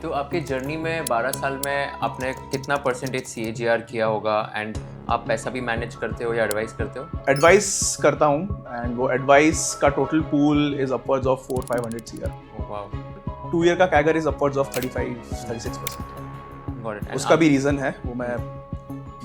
तो आपकी जर्नी में 12 साल में आपने कितना परसेंटेज CAGR किया होगा एंड आप पैसा भी मैनेज करते हो या एडवाइस करते हो? एडवाइस करता हूँ एंड वो एडवाइस का total pool is upwards of 400-500 CR। Wow, 2 year का CAGR is upwards of 35-36%। Got it. उसका भी रीजन है, वो मैं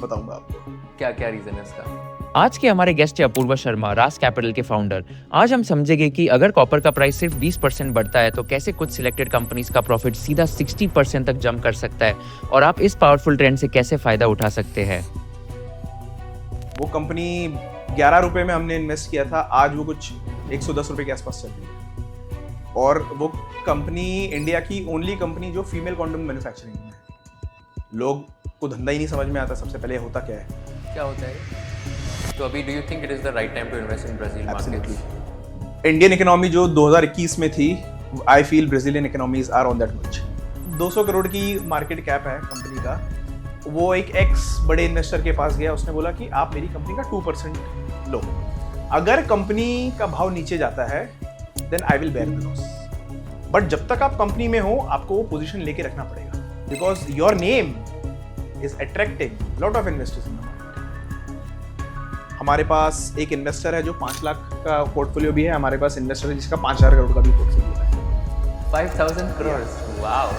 बताऊंगा आपको। क्या क्या रीजन है इसका? आज के हमारे गेस्ट है अपूर्वा शर्मा, रास कैपिटल के फाउंडर। आज हम समझेंगे कि अगर कॉपर का प्राइस सिर्फ 20% बढ़ता है तो कैसे कुछ सिलेक्टेड कंपनीज का प्रॉफिट सीधा 60% तक जंप कर सकता है और आप इस पावरफुल ट्रेंड से कैसे फायदा उठा सकते हैं। वो कंपनी 11 रुपए में हमने इन्वेस्ट किया था, आज वो कुछ 110 रुपए के आसपास चल रही है। और वो कंपनी इंडिया की ओनली कंपनी जो फीमेल कॉन्डोम मैन्युफैक्चरिंग में है। लोग को धंधा ही नहीं समझ में आता सबसे पहले होता क्या है। क्या होता है? तो अभी do you think it is the right time to invest in Brazil market? Indian economy जो 2021 में थी, I feel Brazilian economies are on that much. 200 crore की मार्केट कैप है कंपनी का। वो एक एक्स बड़े इन्वेस्टर के पास गया, उसने बोला कि आप मेरी कंपनी का 2% लो, अगर कंपनी का भाव नीचे जाता है then I will bear the loss. But जब तक आप कंपनी में हो आपको वो पोजीशन लेके रखना पड़ेगा, because your name is attracting lot of investors in the market. हमारे पास एक इन्वेस्टर है जो 5 लाख का पोर्टफोलियो भी है, हमारे पास इन्वेस्टर है जिसका 5,000 करोड़ का भी पोर्टफोलियो है। 5,000 करोड़, वाओ।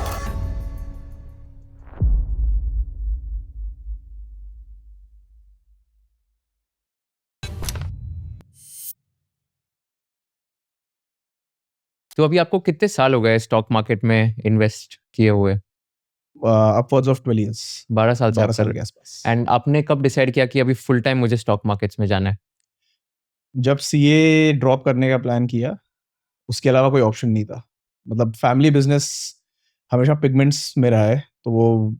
तो अभी आपको कितने साल हो गए स्टॉक मार्केट में इन्वेस्ट किए हुए? अपवर्ड्स ऑफ 12 years, 12 साल से 12 आप साल कर। के आसपास। एंड आपने कब डिसाइड किया कि अभी फुल टाइम मुझे स्टॉक मार्केट्स में जाना है? जब सीए ड्रॉप करने का प्लान किया, उसके अलावा कोई ऑप्शन नहीं था। मतलब फैमिली बिजनेस हमेशा पिगमेंट्स में रहा है, तो वो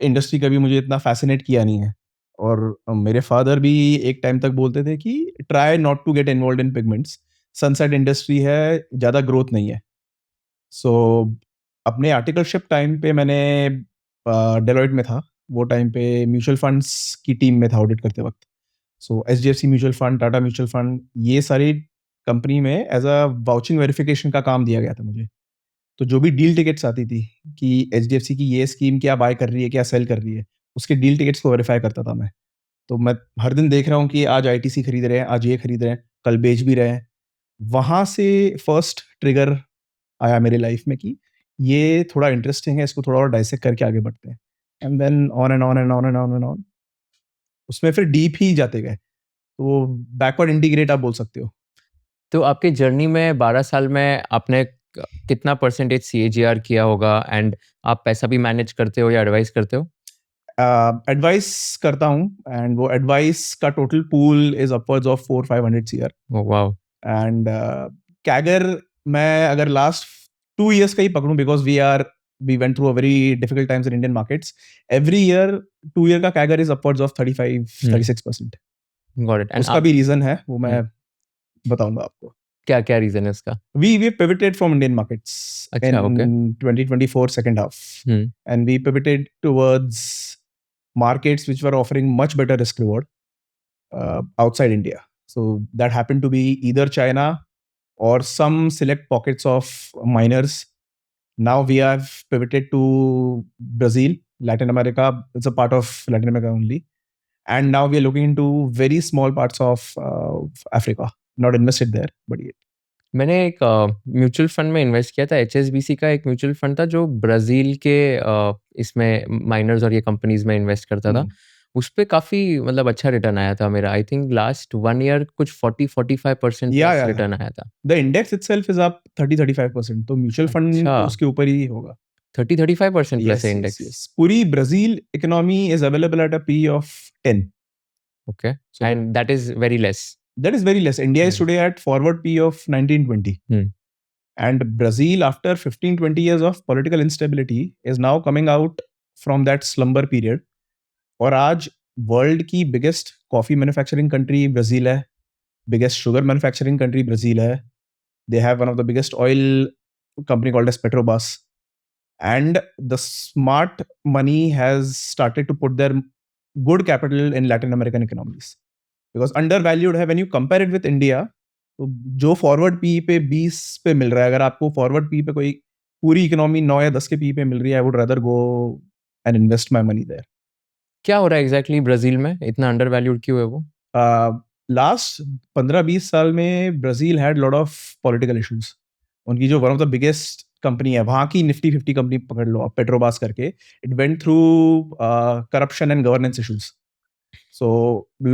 इंडस्ट्री कभी मुझे इतना फैसिनेट किया नहीं है। और मेरे फादर भी एक टाइम तक बोलते थे कि try not to get involve in pigments, sunset industry है, ज़्यादा ग्रोथ नहीं है। सो अपने आर्टिकलशिप टाइम पे मैंने डेलॉइट में था, वो टाइम पे म्यूचुअल फंड्स की टीम में था ऑडिट करते वक्त। So HDFC mutual fund, Tata mutual fund, ये सारी कंपनी में एज अ वाउचिंग वेरिफिकेशन का काम दिया गया था मुझे। तो जो भी डील टिकट्स आती थी कि एचडीएफसी की ये स्कीम क्या बाय कर रही है, क्या सेल कर रही है, उसके डील टिकट्स को वेरीफाई करता था मैं। तो मैं हर दिन देख रहा हूँ कि आज आईटीसी खरीद रहे हैं, आज ये खरीद रहे हैं, कल बेच भी रहे हैं। वहाँ से फर्स्ट ट्रिगर आया मेरी लाइफ में कि ये थोड़ा इंटरेस्टिंग है, इसको थोड़ा और डाइसेक्ट करके आगे बढ़ते हैं। And then on and on and on and on and on, उसमें फिर डीप ही जाते गए। तो बैकवर्ड इंटीग्रेट आप बोल सकते हो। तो आपकी जर्नी में 12 साल में आपने कितना परसेंटेज CAGR किया होगा एंड आप पैसा भी मैनेज करते हो या एडवाइस करते हो? एडवाइस करता हूँ एंड वो एडवाइस का total pool is upwards of 400-500 CR। Wow. And CAGR मैं अगर लास्ट 2 years का ही पकड़ूं, because we went through a very difficult times in Indian markets. Every year 2 year का CAGR is upwards of 35-36%। Got it. And उसका भी reason है, वो मैं बताऊंगा आपको। क्या क्या रीजन है इसका? We pivoted from Indian markets अच्छा, in okay. 2024 second half, and we pivoted towards markets which were offering much better risk reward outside India. So that happened to be either China or some select pockets of miners. Now we have pivoted to Brazil, Latin America. It's a part of Latin America only. And now we are looking into very small parts of Africa. Not invested there, but yet. मैंने एक mutual fund में invest किया था। HSBC का एक mutual fund था जो Brazil के इसमें माइनर्स और ये कंपनीज में इन्वेस्ट करता था। उस पे काफ़ी मतलब अच्छा रिटर्न आया था मेरा। आई थिंक लास्ट 1 ईयर कुछ 40-45% Yeah. रिटर्न आया था। The index itself is up 30-35%, तो म्यूचुअल फंड अच्छा। उसके ऊपर ही होगा। 30-35% प्लस है Yes, इंडेक्स। yes. पूरी Brazil economy is available at a P of 10. Okay, So and that is very less. that is very less. India is today at forward P of 19-20. And Brazil, after 15-20 years of political instability, is now coming out from that slumber period. और आज world की biggest coffee manufacturing country Brazil है, biggest sugar manufacturing country Brazil है। They have one of the biggest oil company called as Petrobras. And the smart money has started to put their good capital in Latin American economies. Because undervalued है, when you compare it with India, तो जो forward P पे 20 पे मिल रहा है, अगर आपको forward P पे कोई पूरी इकोनॉमी 9 या 10 के पी पे मिल रही है, I would rather go and invest my money there. क्या हो रहा है एग्जैक्टली ब्राजील में, इतना अंडर वैल्यूड क्यों है वो? लास्ट 15-20 साल में Brazil had lot of political issues. उनकी जो one of the biggest company है वहाँ की निफ्टी 50 कंपनी पकड़ लो आप, पेट्रोबास करके, it went through corruption and governance issues. So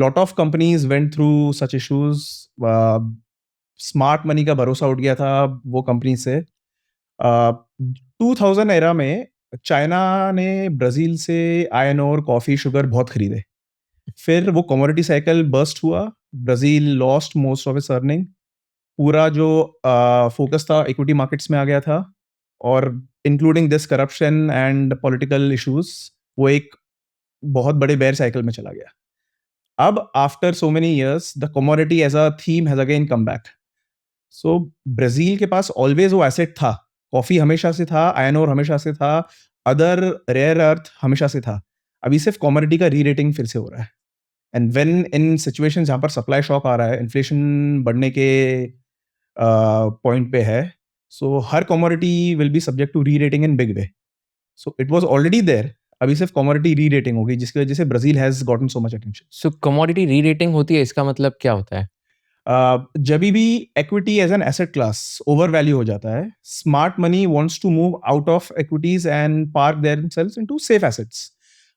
lot of companies went through such issues. Smart money का भरोसा उठ गया था वो कंपनी से। 2000 एरा में चाइना ने ब्राजील से आयरन और कॉफी शुगर बहुत खरीदे, फिर वो कमोडिटी साइकिल बर्स्ट हुआ, Brazil lost most of its earning, पूरा जो फोकस था इक्विटी मार्केट्स में आ गया था, और including this corruption and political issues वो एक बहुत बड़े बेयर साइकिल में चला गया। अब after so many years the commodity as a theme has again come back. So Brazil के पास ऑलवेज वो एसेट था, कॉफी हमेशा से था, आयरन ओर हमेशा से था, अदर रेयर अर्थ हमेशा से था, अभी सिर्फ कमोडिटी का री रेटिंग फिर से हो रहा है। एंड व्हेन इन सिचुएशन जहाँ पर सप्लाई शॉक आ रहा है, इन्फ्लेशन बढ़ने के पॉइंट पे है, सो हर commodity will be subject to rerating in big way. So it was already there, अभी सिर्फ कमोडिटी री रेटिंग होगी जिसकी वजह से Brazil has gotten so much attention. So commodity rerating होती है, इसका मतलब क्या होता है? जब भी equity as an asset class over value हो जाता है, smart money wants to move out of equities and park देयरसेल्व्स into safe assets.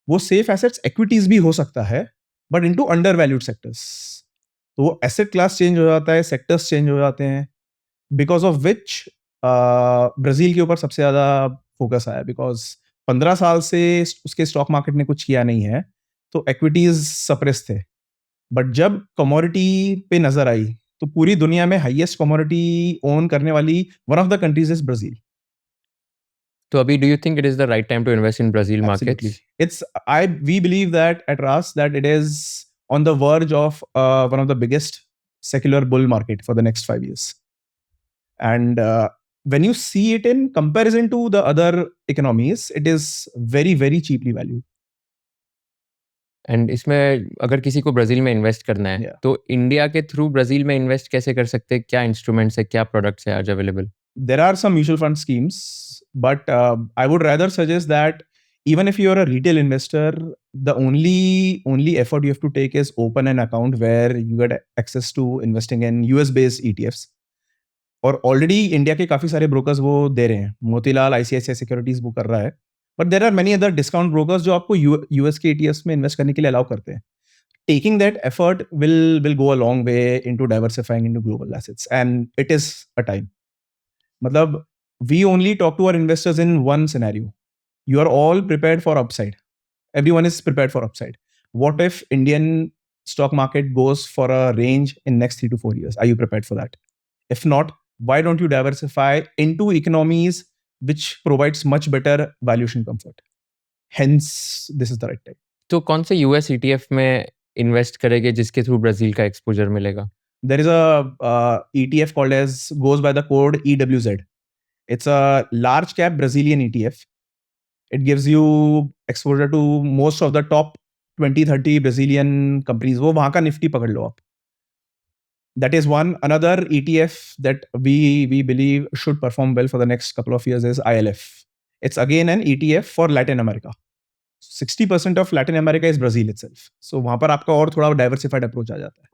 वो सेफ एसेट्स इक्विटीज भी हो सकता है, but into under valued sectors. तो वो एसेट क्लास चेंज हो जाता है, सेक्टर्स चेंज हो जाते हैं, बिकॉज ऑफ विच ब्राजील के ऊपर सबसे ज़्यादा फोकस आया, बिकॉज 15 साल से उसके स्टॉक मार्केट ने कुछ किया नहीं है, तो इक्विटीज सप्रेस थे। बट जब कमोडिटी पे नजर आई तो पूरी दुनिया में हाईएस्ट कमोडिटी ओन करने वाली one of the countries is Brazil. तो अभी do you think it is the right time to invest in Brazil Absolutely. Markets? We believe that at RAS that it is on the verge of one of the biggest secular bull market for the next 5 years. And when you see it in comparison to the other economies, it is very, very cheaply valued. And इसमें अगर किसी को Brazil में invest करना है, Yeah. तो India के through Brazil में इन्वेस्ट कैसे कर सकते हैं? क्या इंस्ट्रूमेंट्स है, क्या प्रोडक्ट्स है आज available? There are some mutual fund schemes, but I would rather suggest that even if you are a retail investor, the only effort you have to take is open an account where you get access to investing in US-based ETFs. और already India के काफ़ी सारे brokers वो दे रहे हैं, Motilal ICICI securities वो कर रहा है, but there are many other discount brokers जो आपको यूएस के ETFs में इन्वेस्ट करने के लिए अलाउ करते हैं। Taking that effort will go a long way into diversifying into global assets, and it is a time. मतलब we only talk to our investors in one scenario. You are all prepared for upside. Everyone is prepared for upside. What if Indian stock market goes for a range in next 3 to 4 years? Are you prepared for that? If not, why don't you diversify into economies which provides much better valuation comfort? Hence, this is the right time. तो कौन से US ETF में invest करेंगे जिसके through Brazil का exposure मिलेगा? There is a ETF called as, goes by the code EWZ. It's a large cap Brazilian ETF. It gives you exposure to most of the top 20-30 Brazilian companies. वो वहाँ का Nifty पकड़ लो आप. That is one. Another ETF that we believe should perform well for the next couple of years is ILF. It's again an ETF for Latin America. 60% of Latin America is Brazil itself. So वहाँ पर आपका और थोड़ा diversified approach आ जाता है.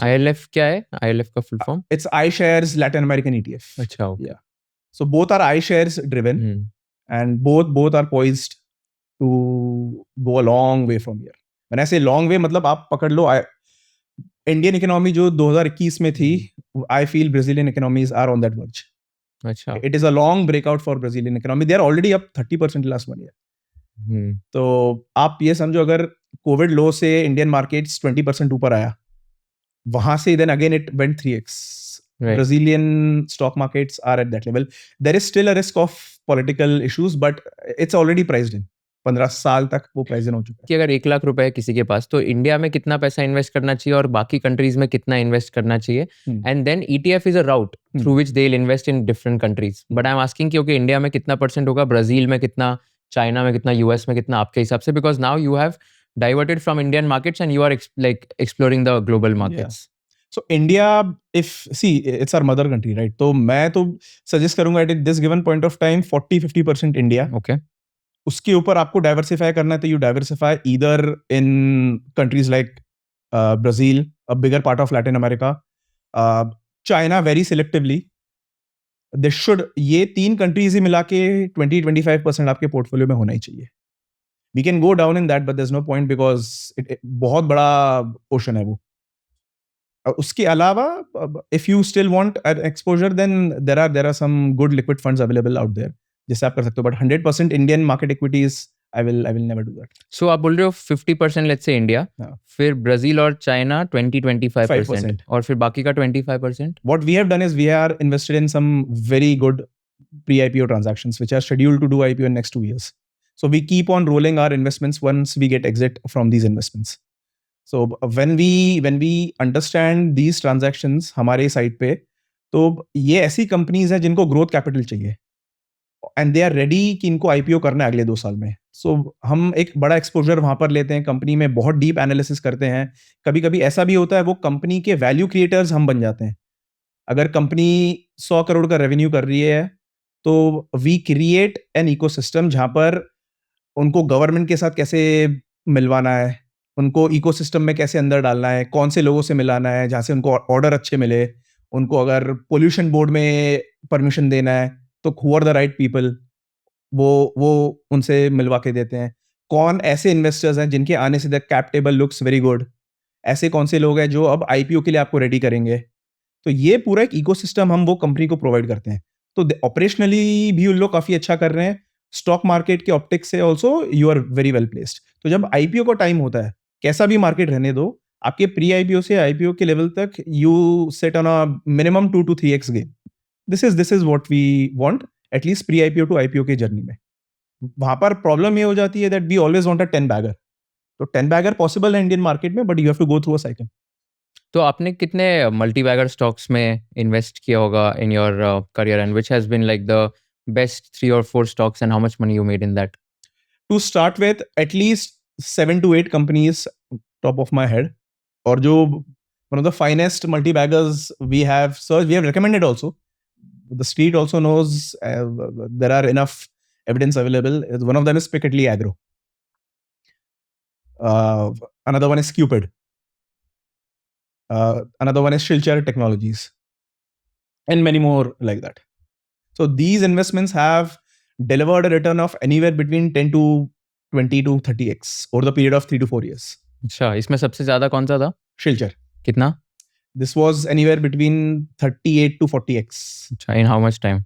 ILF क्या है? ILF का full form? It's iShares Latin American ETF. अच्छा, okay. Yeah. So both are iShares driven, and both are poised to go a long way from here. When I say long way, मतलब आप पकड़ लो Indian economy जो 2021 में थी, I feel Brazilian economies are on that verge. अच्छा। It is a long breakout for Brazilian economy. They are already up 30% last 1 year. तो आप ये समझो अगर कोविड लो से इंडियन मार्केट्स 20% ऊपर आया, वहां से then again it went 3x. Right. Brazilian stock markets are at that level. There is still a risk of political issues, but it's already priced in. 15 साल तक वो प्राइस इन हो चुका है। कि अगर 1 लाख रुपए है किसी के पास, तो इंडिया में कितना पैसा इन्वेस्ट करना चाहिए और बाकी कंट्रीज में कितना इन्वेस्ट करना चाहिए? And then ETF is a route through which they will invest in different countries. But I am asking कि ओके, इंडिया में कितना परसेंट होगा, ब्राजील में कितना, चाइना में कितना, यूएस में कितना आपके हिसाब से? Because now you have diverted from Indian markets and you are like exploring the global markets. So India, if see, it's our mother country, right? तो मैं तो suggest करूंगा at this given point of time 40-50% India. Okay. उसके ऊपर आपको diversify करना है तो you diversify either in countries like Brazil, a bigger part of Latin America, China very selectively. This should, ये 3 कंट्रीज ही मिला के 20-25% आपके पोर्टफोलियो में होना ही चाहिए. We can go down in that but there is no point because बहुत बड़ा पोर्शन है वो. उसके अलावा if you still want an exposure then there are some good liquid funds available out there जिससे आप कर सकते हो. But 100% Indian market equities I will never do that. So आप बोल रहे हो 50% लेट्स से इंडिया, हाँ. फिर ब्राजील और चाइना 20-25% 5%. और फिर बाकी का 25%. What we have done is we are invested in some very good pre-IPO transactions which are scheduled to do IPO in next 2 years. So we keep on rolling our investments once we get exit from these investments. So when we understand these transactions हमारे side पे, तो ये ऐसी companies हैं जिनको growth capital चाहिए and they are ready कि इनको आईपीओ करना है अगले 2 साल में. सो हम एक बड़ा एक्सपोजर वहां पर लेते हैं, कंपनी में बहुत डीप एनालिसिस करते हैं. कभी कभी ऐसा भी होता है वो कंपनी के वैल्यू क्रिएटर्स हम बन जाते हैं. अगर कंपनी 100 करोड़ का रेवेन्यू कर रही है तो वी क्रिएट एन इकोसिस्टम जहां पर उनको गवर्नमेंट के साथ कैसे मिलवाना है, उनको इकोसिस्टम में कैसे अंदर डालना है, कौन से लोगों से मिलाना है जहाँ से उनको ऑर्डर अच्छे मिले, उनको अगर पोल्यूशन बोर्ड में परमिशन देना है तो who are the right people, वो उनसे मिलवा के देते हैं. कौन ऐसे इन्वेस्टर्स हैं जिनके आने से the cap table looks very good, ऐसे कौन से लोग हैं जो अब आईपीओ के लिए आपको रेडी करेंगे. तो ये पूरा एक इकोसिस्टम हम वो कंपनी को प्रोवाइड करते हैं. तो ऑपरेशनली भी उन लोग काफी अच्छा कर रहे हैं. स्टॉक मार्केट के ऑप्टिक्स से also you are very well placed. तो जब आईपीओ का टाइम होता है, कैसा भी मार्केट रहने दो, आपके प्री आईपीओ से आईपीओ के लेवल तक you set on a minimum 2 to 3x gain. This is what we want at least pre IPO to IPO के जर्नी में. वहां पर प्रॉब्लम ये हो जाती है that we always want a 10 bagger. तो 10 बैगर पॉसिबल है इंडियन मार्केट में but you have to go through a cycle. तो आपने कितने मल्टी बैगर स्टॉक्स में इन्वेस्ट किया होगा in your career and which has been like the best 3 or 4 stocks and how much money you made in that? To start with, at least 7 to 8 companies top of my head. और जो one of the finest multi-baggers we have searched, we have recommended also. The street also knows there are enough evidence available. One of them is Piccadilly Agro. Another one is Cupid. Another one is Shilchar Technologies. And many more like that. So these investments have delivered a return of anywhere between 10 to 20 to 30x over the period of 3 to 4 years. अच्छा, इसमें सबसे ज्यादा कौन सा था? Shilchar. कितना? This was anywhere between 38 to 40x. अच्छा, in how much time?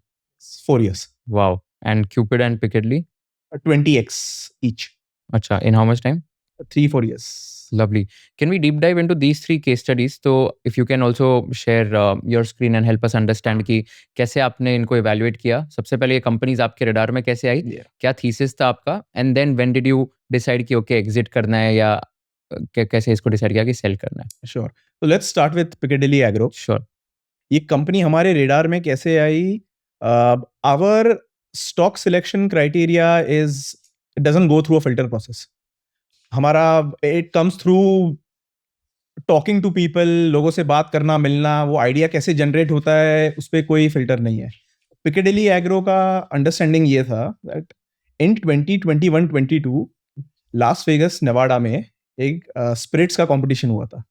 4 years. Wow. And Cupid and Piccadilly? 20x each. अच्छा, in how much time? 3-4 years. Lovely. Can we deep dive into these 3 case studies? So if you can also share your screen and help us understand कि कैसे आपने इनको evaluate किया. सबसे पहले ये companies आपके radar में कैसे आई? Yeah. क्या thesis था आपका? And then when did you decide कि okay exit करना है या कैसे इसको decide किया कि sell करना है? Sure. So let's start with Piccadilly Agro. Sure. ये कंपनी हमारे रेडार में कैसे आई? Our stock selection criteria is, it doesn't go through a filter process. हमारा it comes through talking to people, लोगों से बात करना, मिलना, वो आइडिया कैसे जनरेट होता है उस पर कोई फिल्टर नहीं है. पिकेडिली एग्रो का अंडरस्टैंडिंग ये था that in 2021-22 Las Vegas Nevada में एक स्पिरिट्स का कंपटीशन हुआ था.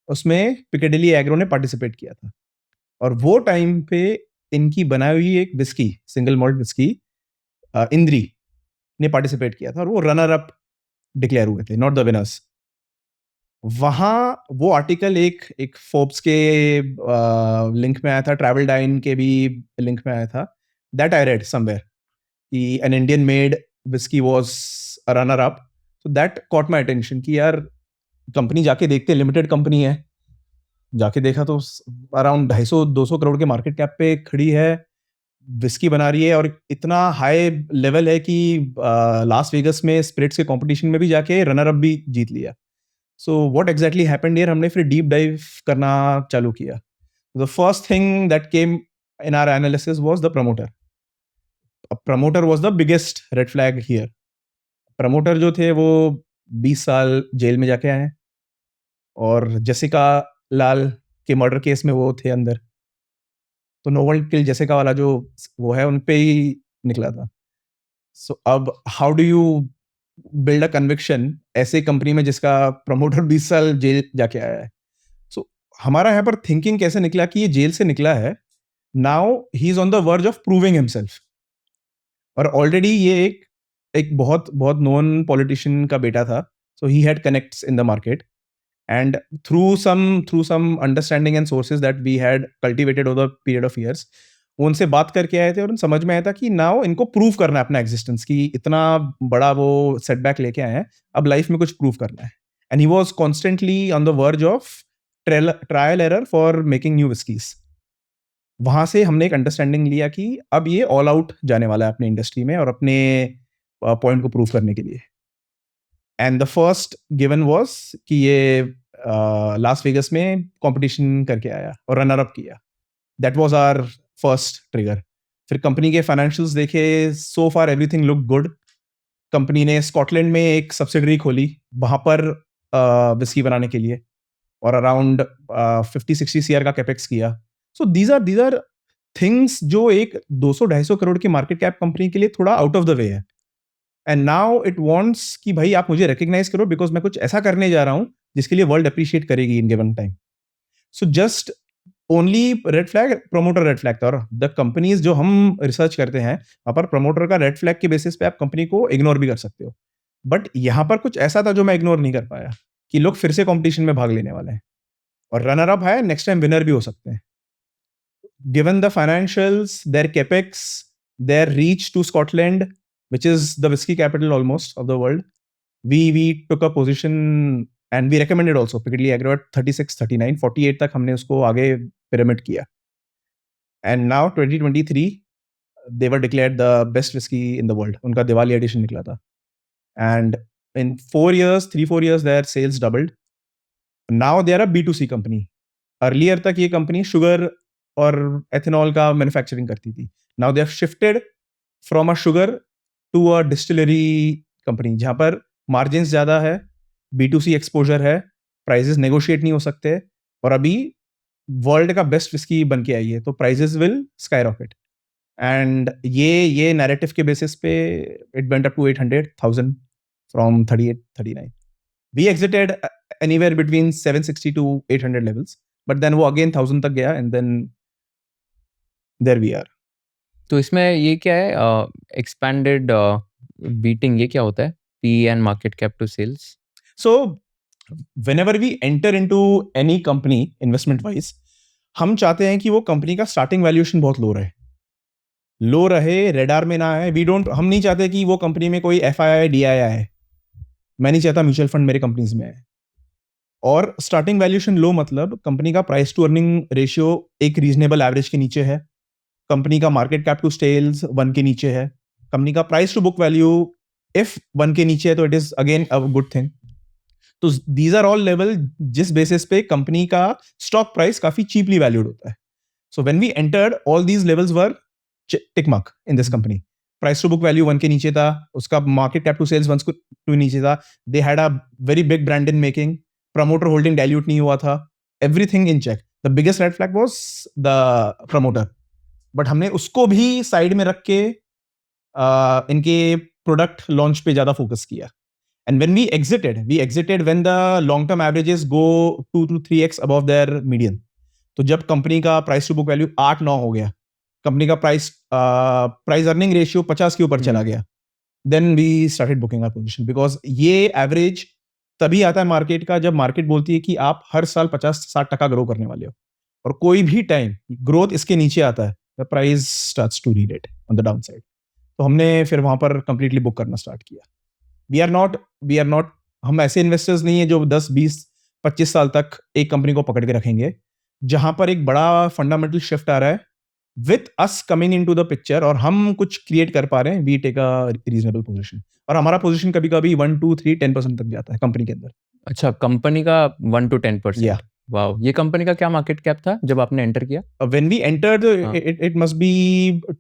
उसमें पिकेडिली एग्रो ने पार्टिसिपेट किया था और वो टाइम पे इनकी बनाई हुई एक विस्की, सिंगल मॉल्ट विस्की इंद्री ने पार्टिसिपेट किया था और वो रनर अप डिक्लेयर हुए थे, नॉट द विनर्स. वहां वो आर्टिकल एक फोर्ब्स के लिंक में आया था, ट्रैवल डाइन के भी लिंक में आया था. दैट आई रेड समवेयर कि an Indian made whisky was a runner up. So that cot my attention कि यार कंपनी जाके देखते, लिमिटेड कंपनी है. जाके देखा तो अराउंड 250-200 करोड़ के मार्केट कैप पे खड़ी है, विस्की बना रही है और इतना हाई लेवल है कि लास वेगस में स्पिरिट्स के कंपटीशन में भी जाके रनर अप भी जीत लिया. So what exactly happened here, हमने फिर डीप डाइव करना चालू किया. The first thing that came in our analysis was the promoter. Promoter was the biggest red flag here. Promoter जो थे वो 20 साल जेल में जाके आए और जेसिका लाल के मर्डर केस में वो थे अंदर, तो नो वन टिल जेसिका वाला जो वो है उन पे ही निकला था। सो अब how do you build a conviction ऐसे कंपनी में जिसका प्रमोटर 20 साल जेल जाके आया है। सो हमारा यहाँ पर थिंकिंग कैसे निकला कि ये जेल से निकला है, now he is on the verge of proving himself, और ऑलरेडी ये एक बहुत बहुत नोन पॉलिटिशियन का बेटा था, so he had connects in the market, and through some understanding and sources that we had cultivated over the period of years, वो उनसे बात करके आए थे और समझ में आया था कि नाउ इनको प्रूव करना है अपना एग्जिस्टेंस, कि इतना बड़ा वो सेटबैक लेके आए हैं, अब लाइफ में कुछ प्रूव करना है। And he was constantly on the verge of trial error for making new whiskeys. वहां से हमने एक अंडरस्टैंडिंग लिया कि अब ये ऑल आउट जाने वाला है अपने इंडस्ट्री में और अपने पॉइंट को प्रूव करने के लिए। And the first given was कि ये लास वेगस में कंपटीशन करके आया और रनर अप किया। That was our first trigger. फिर कंपनी के फाइनेंशियल्स देखे, so far everything look good. Company ने स्कॉटलैंड में एक सब्सिडरी खोली वहां पर विस्की बनाने के लिए, और अराउंड 50-60 CR का कैपेक्स किया। सो दीज आर थिंग्स जो एक 200-250 करोड़ की मार्केट कैप कंपनी के लिए थोड़ा आउट ऑफ द वे है। एंड नाउ इट वांट्स कि भाई आप मुझे रिकग्नाइज करो बिकॉज मैं कुछ ऐसा करने जा रहा हूं जिसके लिए वर्ल्ड अप्रिशिएट करेगी in given time. So just only red flag, promoter red flag था। और द कंपनीज जो हम रिसर्च करते हैं वहां पर प्रमोटर का रेड फ्लैग के बेसिस पे आप कंपनी को इग्नोर भी कर सकते हो, बट यहां पर कुछ ऐसा था जो मैं इग्नोर नहीं कर पाया कि लोग फिर से कॉम्पिटिशन में भाग लेने वाले हैं और रनर अप है, नेक्स्ट टाइम विनर भी हो सकते हैं। Given the financials, their capex, their reach to Scotland, which is the whiskey capital almost of the world, we took a position and we recommended also Piccadilly Agro at 36, 39, 48 तक हमने उसको आगे pyramid किया। And now 2023 they were declared the best whiskey in the world। उनका Diwali addition निकला था। And in 3-4 years their sales doubled। Now they are a B2C company। Earlier तक ये कंपनी शुगर और एथेनॉल का मैन्युफैक्चरिंग करती थी। Now they have shifted from a sugar to a distillery company जहां पर मार्जिन ज्यादा है, B2C एक्सपोजर है, प्राइजेस नेगोशिएट नहीं हो सकते, और अभी वर्ल्ड का बेस्ट विस्की बन के आई है, तो prices will skyrocket. And ये नैरेटिव के बेसिस पे it went up to 800,000 from 38-39। We exited anywhere between 760 to 800 levels, but then वो अगेन 1000 तक गया and then there we are. तो इसमें ये क्या है, एक्सपैंडेड बीटिंग, ये क्या होता है? PE and market cap to sales. So whenever we enter into any company investment wise, हम चाहते हैं कि वो कंपनी का स्टार्टिंग वैल्यूएशन बहुत लो रहे, रेडार में ना आए। हम नहीं चाहते कि वो कंपनी में कोई FII DII है। मैं नहीं चाहता म्यूचुअल फंड मेरे कंपनीज में है। और स्टार्टिंग वैल्यूएशन लो मतलब कंपनी का प्राइस टू अर्निंग रेशियो एक रीजनेबल एवरेज के नीचे है, कंपनी का मार्केट कैप टू सेल्स 1 के नीचे है, कंपनी का price to book value if 1 के नीचे है तो it is again a good thing. तो दीज आर ऑल लेवल जिस बेसिस पे कंपनी का स्टॉक प्राइस काफी चीपली वैल्यूड होता है। So when we entered all these levels were tick mark in this company. Price to book value 1 के नीचे था, उसका मार्केट कैप टू सेल्स 1 के नीचे था, they had a very big brand in making, promoter holding dilute नहीं हुआ था, everything in check. The biggest red flag was the promoter, but हमने उसको भी साइड में रख के इनके प्रोडक्ट लॉन्च पे ज्यादा फोकस किया। And when we exited when the long term averages go 2 to 3x above their median. तो जब कंपनी का प्राइस टू बुक वैल्यू 8-9 हो गया, कंपनी का प्राइस अर्निंग रेशियो 50 के ऊपर चला गया, then we started booking our position, because ये एवरेज तभी आता है मार्केट का जब मार्केट बोलती है कि आप हर साल 50-60% ग्रो करने वाले हो, और कोई भी टाइम ग्रोथ इसके नीचे आता है, the price starts to read on the downside. तो हमने फिर वहां पर कंप्लीटली बुक करना स्टार्ट किया। वी आर नॉट हम ऐसे इन्वेस्टर्स नहीं है जो 10-20-25 साल तक एक कंपनी को पकड़ के रखेंगे। जहां पर एक बड़ा फंडामेंटल शिफ्ट आ रहा है with us coming into the picture और हम कुछ क्रिएट कर पा रहे हैं, we take a reasonable position. और हमारा पोजीशन कभी कभी 1, 2, 3, 10% तक जाता है कंपनी के अंदर। अच्छा, कंपनी का 1 to 10%। Yeah. वाओ, ये कंपनी का क्या मार्केट कैप था जब आपने एंटर किया? When we entered, हाँ. it must be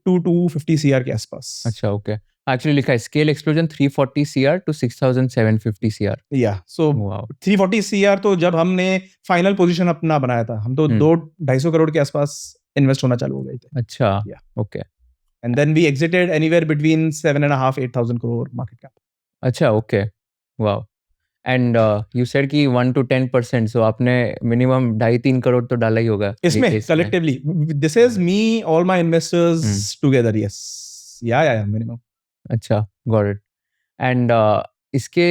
2 to 50 CR के आसपास। अच्छा, ओके। एक्चुअली लिखा है scale explosion 340 CR to 6750 CR। या सो वाओ। 340 CR तो जब हमने फाइनल पोजीशन अपना बनाया था, हम तो 2-250 करोड़ के आसपास इन्वेस्ट होना चालू हो गए थे। अच्छा। Yeah. Okay. And then we exited anywhere between 7.5-8,000 crore market cap. अच्छा, okay. Wow. And you said कि 1 to 10%, सो आपने मिनिमम 2.5-3 करोड़ तो डाला ही होगा इसमें collectively, this is me, all my investors together. Yes. Yeah, minimum. अच्छा, गॉट इट। एंड इसके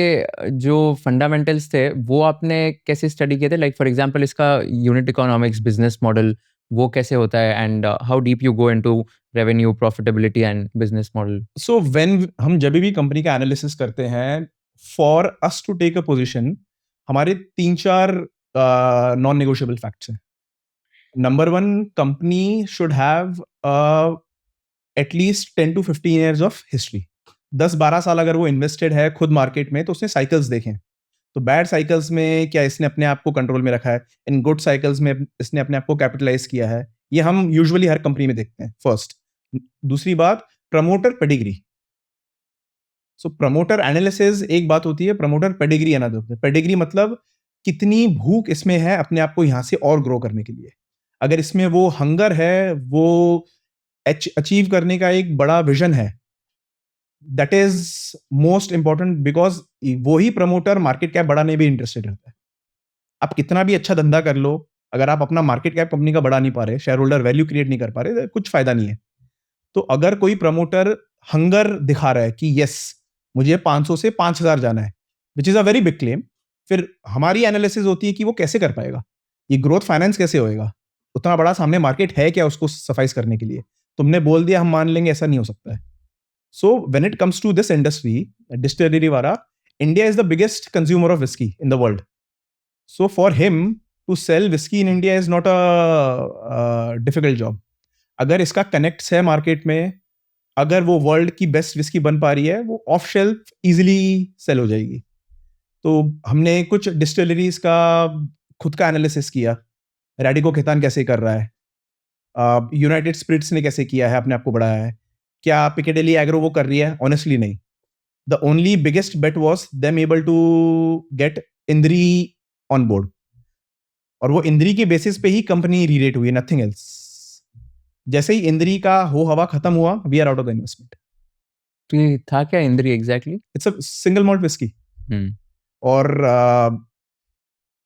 जो फंडामेंटल्स थे वो आपने कैसे स्टडी किए थे? लाइक फॉर एग्जांपल इसका यूनिट इकोनॉमिक्स, बिजनेस मॉडल वो कैसे होता है, and how deep you go into revenue, profitability and business model? So when हम जब भी कंपनी का एनालिसिस करते हैं, for us to take a position, हमारे 3-4 नॉन नेगोशिएबल फैक्ट्स हैं। Number 1, company should have at least 10 to 15 years of history. 10-12 साल अगर वो इन्वेस्टेड है खुद मार्केट में, तो उसने साइकिल्स देखें। तो बैड साइकिल्स में क्या इसने अपने आप को कंट्रोल में रखा है, इन गुड साइकिल्स में इसने अपने आप को कैपिटलाइज किया है, ये हम यूजुअली हर कंपनी में देखते हैं, फर्स्ट। दूसरी बात, प्रमोटर पेडिग्री। सो प्रमोटर एनालिसिस एक बात होती है, प्रमोटर पेडिग्री अनदर होती है। पेडिग्री मतलब कितनी भूख इसमें है अपने आप को यहाँ से और ग्रो करने के लिए। अगर इसमें वो हंगर है, वो अचीव करने का एक बड़ा विजन है, that is most important, because वो ही प्रमोटर मार्केट कैप बढ़ाने भी इंटरेस्टेड रहता है। आप कितना भी अच्छा धंधा कर लो, अगर आप अपना मार्केट कैप कंपनी का बढ़ा नहीं पा रहे, शेयर होल्डर वैल्यू क्रिएट नहीं कर पा रहे, कुछ फायदा नहीं है। तो अगर कोई प्रमोटर हंगर दिखा रहा है कि यस मुझे 500 से 5000 जाना है, which is a very big claim, फिर हमारी एनालिसिस होती है कि वो कैसे कर पाएगा, ये ग्रोथ फाइनेंस कैसे होएगा, उतना बड़ा सामने मार्केट है क्या उसको सफाइस करने के लिए। तुमने बोल दिया हम मान लेंगे, ऐसा नहीं हो सकता है। So when it comes to this industry, distillery wara, India is the biggest consumer of whiskey in the world. So for him to sell whiskey in India is not a difficult job. अगर इसका connects है market में, अगर वो world की best whisky बन पा रही है, वो ऑफ शेल्फ इजीली सेल हो जाएगी। तो हमने कुछ डिस्टिलरीज का खुद का एनालिसिस किया, रेडिको खेतान कैसे कर रहा है, यूनाइटेड स्पिरिट्स ने कैसे किया है, अपने आप को बढ़ाया है, क्या पिकेडेली एग्रो वो कर रही है? ऑनेस्टली नहीं। The only biggest bet was them able to get Indri on board, और वो इंद्री के बेसिस पे ही कंपनी रीरेट हुई, नथिंग एल्स। जैसे ही इंद्री का हो हवा खत्म हुआ, we are out of the investment. तो ये था क्या Indri exactly? It's a single malt whisky, hmm. और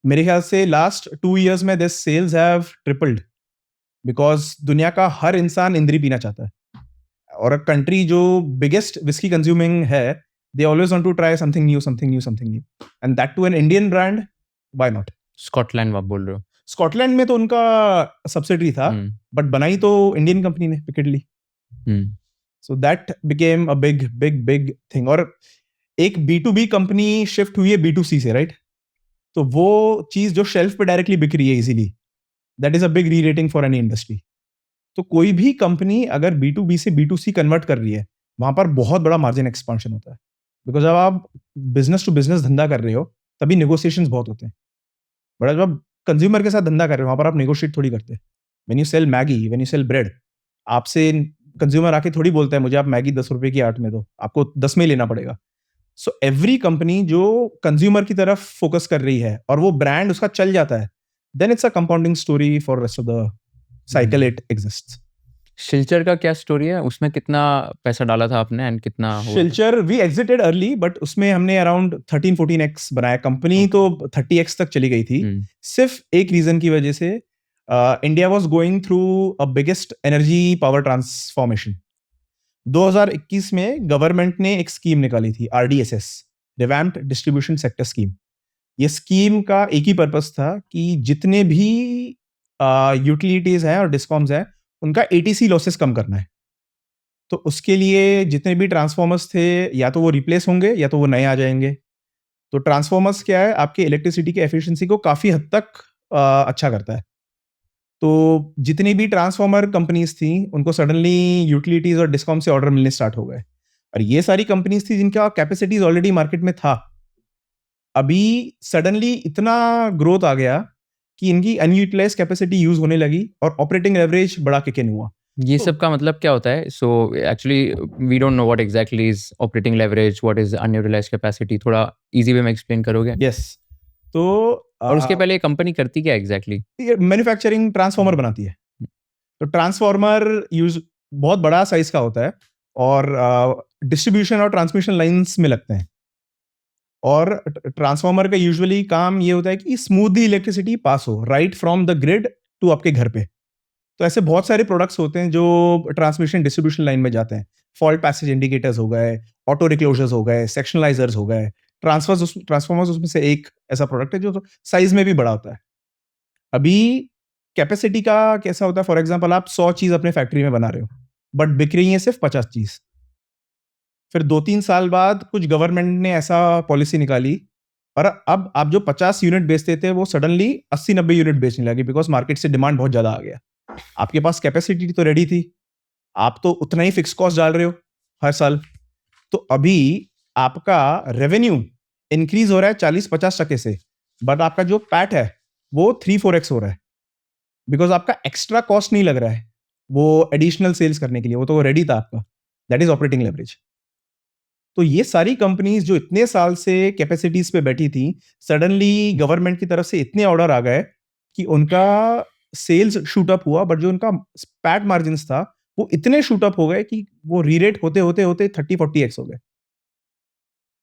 मेरे ख्याल से लास्ट 2 years में this sales have tripled, because दुनिया का हर इंसान इंद्री पीना चाहता है, और अ कंट्री जो बिगेस्ट विस्की कंज्यूमिंग है, they always want to try something new, and that too an Indian brand, why not? Scotland आप बोल रहे हो? स्कॉटलैंड में तो उनका सब्सिडरी था, बट बनाई तो इंडियन कंपनी ने, Piccadilly. So that became a big thing. और एक B2B कंपनी शिफ्ट हुई है B2C से, राइट? तो वो चीज जो शेल्फ पे डायरेक्टली बिक रही है easily, that is a big री रेटिंग फॉर एनी इंडस्ट्री। तो कोई भी कंपनी अगर B2B से B2C कन्वर्ट कर रही है, वहां पर बहुत बड़ा मार्जिन एक्सपांशन होता है, बिकॉज जब आप बिजनेस टू बिजनेस धंधा कर रहे हो, तभी नेगोशिएशंस बहुत होते हैं। बट जब आप कंज्यूमर के साथ धंधा कर रहे हो, वहां पर आप नेगोशिएट थोड़ी करते। When you sell Maggi, when you sell bread, आपसे कंज्यूमर आके थोड़ी बोलता है मुझे आप मैगी 10 रुपए की 8 में दो, आपको 10 में लेना पड़ेगा। सो एवरी कंपनी जो कंज्यूमर की तरफ फोकस कर रही है और वो ब्रांड उसका चल जाता है, then it's a compounding story for rest of the cycle it exists. Shilchar का क्या स्टोरी है? उसमें कितना पैसा डाला था आपने एंड कितना Shilchar we exited early, but उसमें हमने अराउंड 13-14x बनाया। कंपनी तो 30x तक चली गई थी, सिर्फ एक रीजन की वजह से, India was going through a biggest energy power transformation. 2021 में गवर्नमेंट ने एक स्कीम निकाली थी, RDSS, revamped distribution sector scheme. ये स्कीम का एक ही पर्पस था कि जितने भी यूटिलिटीज हैं और डिस्कॉम्स हैं, उनका ATC लॉसेस कम करना है। तो उसके लिए जितने भी ट्रांसफॉर्मर्स थे, या तो वो रिप्लेस होंगे या तो वो नए आ जाएंगे। तो ट्रांसफॉर्मर्स क्या है, आपके इलेक्ट्रिसिटी के एफिशिएंसी को काफ़ी हद तक अच्छा करता है। तो जितनी भी ट्रांसफॉर्मर कंपनीज थी, उनको सडनली यूटिलिटीज और डिस्कॉम से ऑर्डर मिलने स्टार्ट हो गए, और ये सारी कंपनीज थी जिनका कैपेसिटीज ऑलरेडी मार्केट में था। अभी सडनली इतना ग्रोथ आ गया कि इनकी अनयूटिलाइज कैपेसिटी यूज होने लगी और ऑपरेटिंग लेवरेज बड़ा किक इन हुआ। ये तो सब का मतलब क्या होता है? So actually we don't know what exactly is operating leverage, what is unutilised capacity, थोड़ा इजी वे में एक्सप्लेन करोगे? यस, तो और उसके पहले ये कंपनी करती क्या एग्जैक्टली? ये मैन्युफैक्चरिंग ट्रांसफार्मर बनाती है। तो ट्रांसफार्मर यूज बहुत बड़ा साइज का होता है और डिस्ट्रीब्यूशन और ट्रांसमिशन लाइंस में लगते हैं। और ट्रांसफार्मर का यूजुअली काम ये होता है कि स्मूथली इलेक्ट्रिसिटी पास हो right from the grid to आपके घर पे। तो ऐसे बहुत सारे प्रोडक्ट्स होते हैं जो ट्रांसमिशन डिस्ट्रीब्यूशन लाइन में जाते हैं। फॉल्ट पैसेज इंडिकेटर्स हो गए, ऑटो रिक्लोजर्स हो गए, सेक्शनलाइजर्स हो गए, ट्रांसफार्मर्स उसमें से एक ऐसा प्रोडक्ट है जो साइज में भी बड़ा होता है। अभी कैपेसिटी का कैसा होता है, फॉर एग्जांपल आप 100 चीज अपने फैक्ट्री में बना रहे हो बट बिक रही है सिर्फ 50 चीज। फिर 2-3 साल बाद कुछ गवर्नमेंट ने ऐसा पॉलिसी निकाली और अब आप जो 50 यूनिट बेचते थे वो सडनली 80-90 यूनिट बेचने लगे बिकॉज मार्केट से डिमांड बहुत ज्यादा आ गया। आपके पास कैपेसिटी तो रेडी थी, आप तो उतना ही फिक्स कॉस्ट डाल रहे हो हर साल। तो अभी आपका रेवेन्यू इंक्रीज हो रहा है 40-50% से, बट आपका जो पैट है वो 3-4x हो रहा है बिकॉज आपका एक्स्ट्रा कॉस्ट नहीं लग रहा है वो एडिशनल सेल्स करने के लिए, वो तो रेडी था आपका। That is operating leverage. तो ये सारी कंपनीज जो इतने साल से कैपेसिटीज पे बैठी थी, सडनली गवर्नमेंट की तरफ से इतने ऑर्डर आ गए कि उनका सेल्स शूट अप हुआ, बट जो उनका पैट मार्जिन था वो इतने शूट अप हो गए कि वो रीरेट होते होते होते 30-40x हो गए।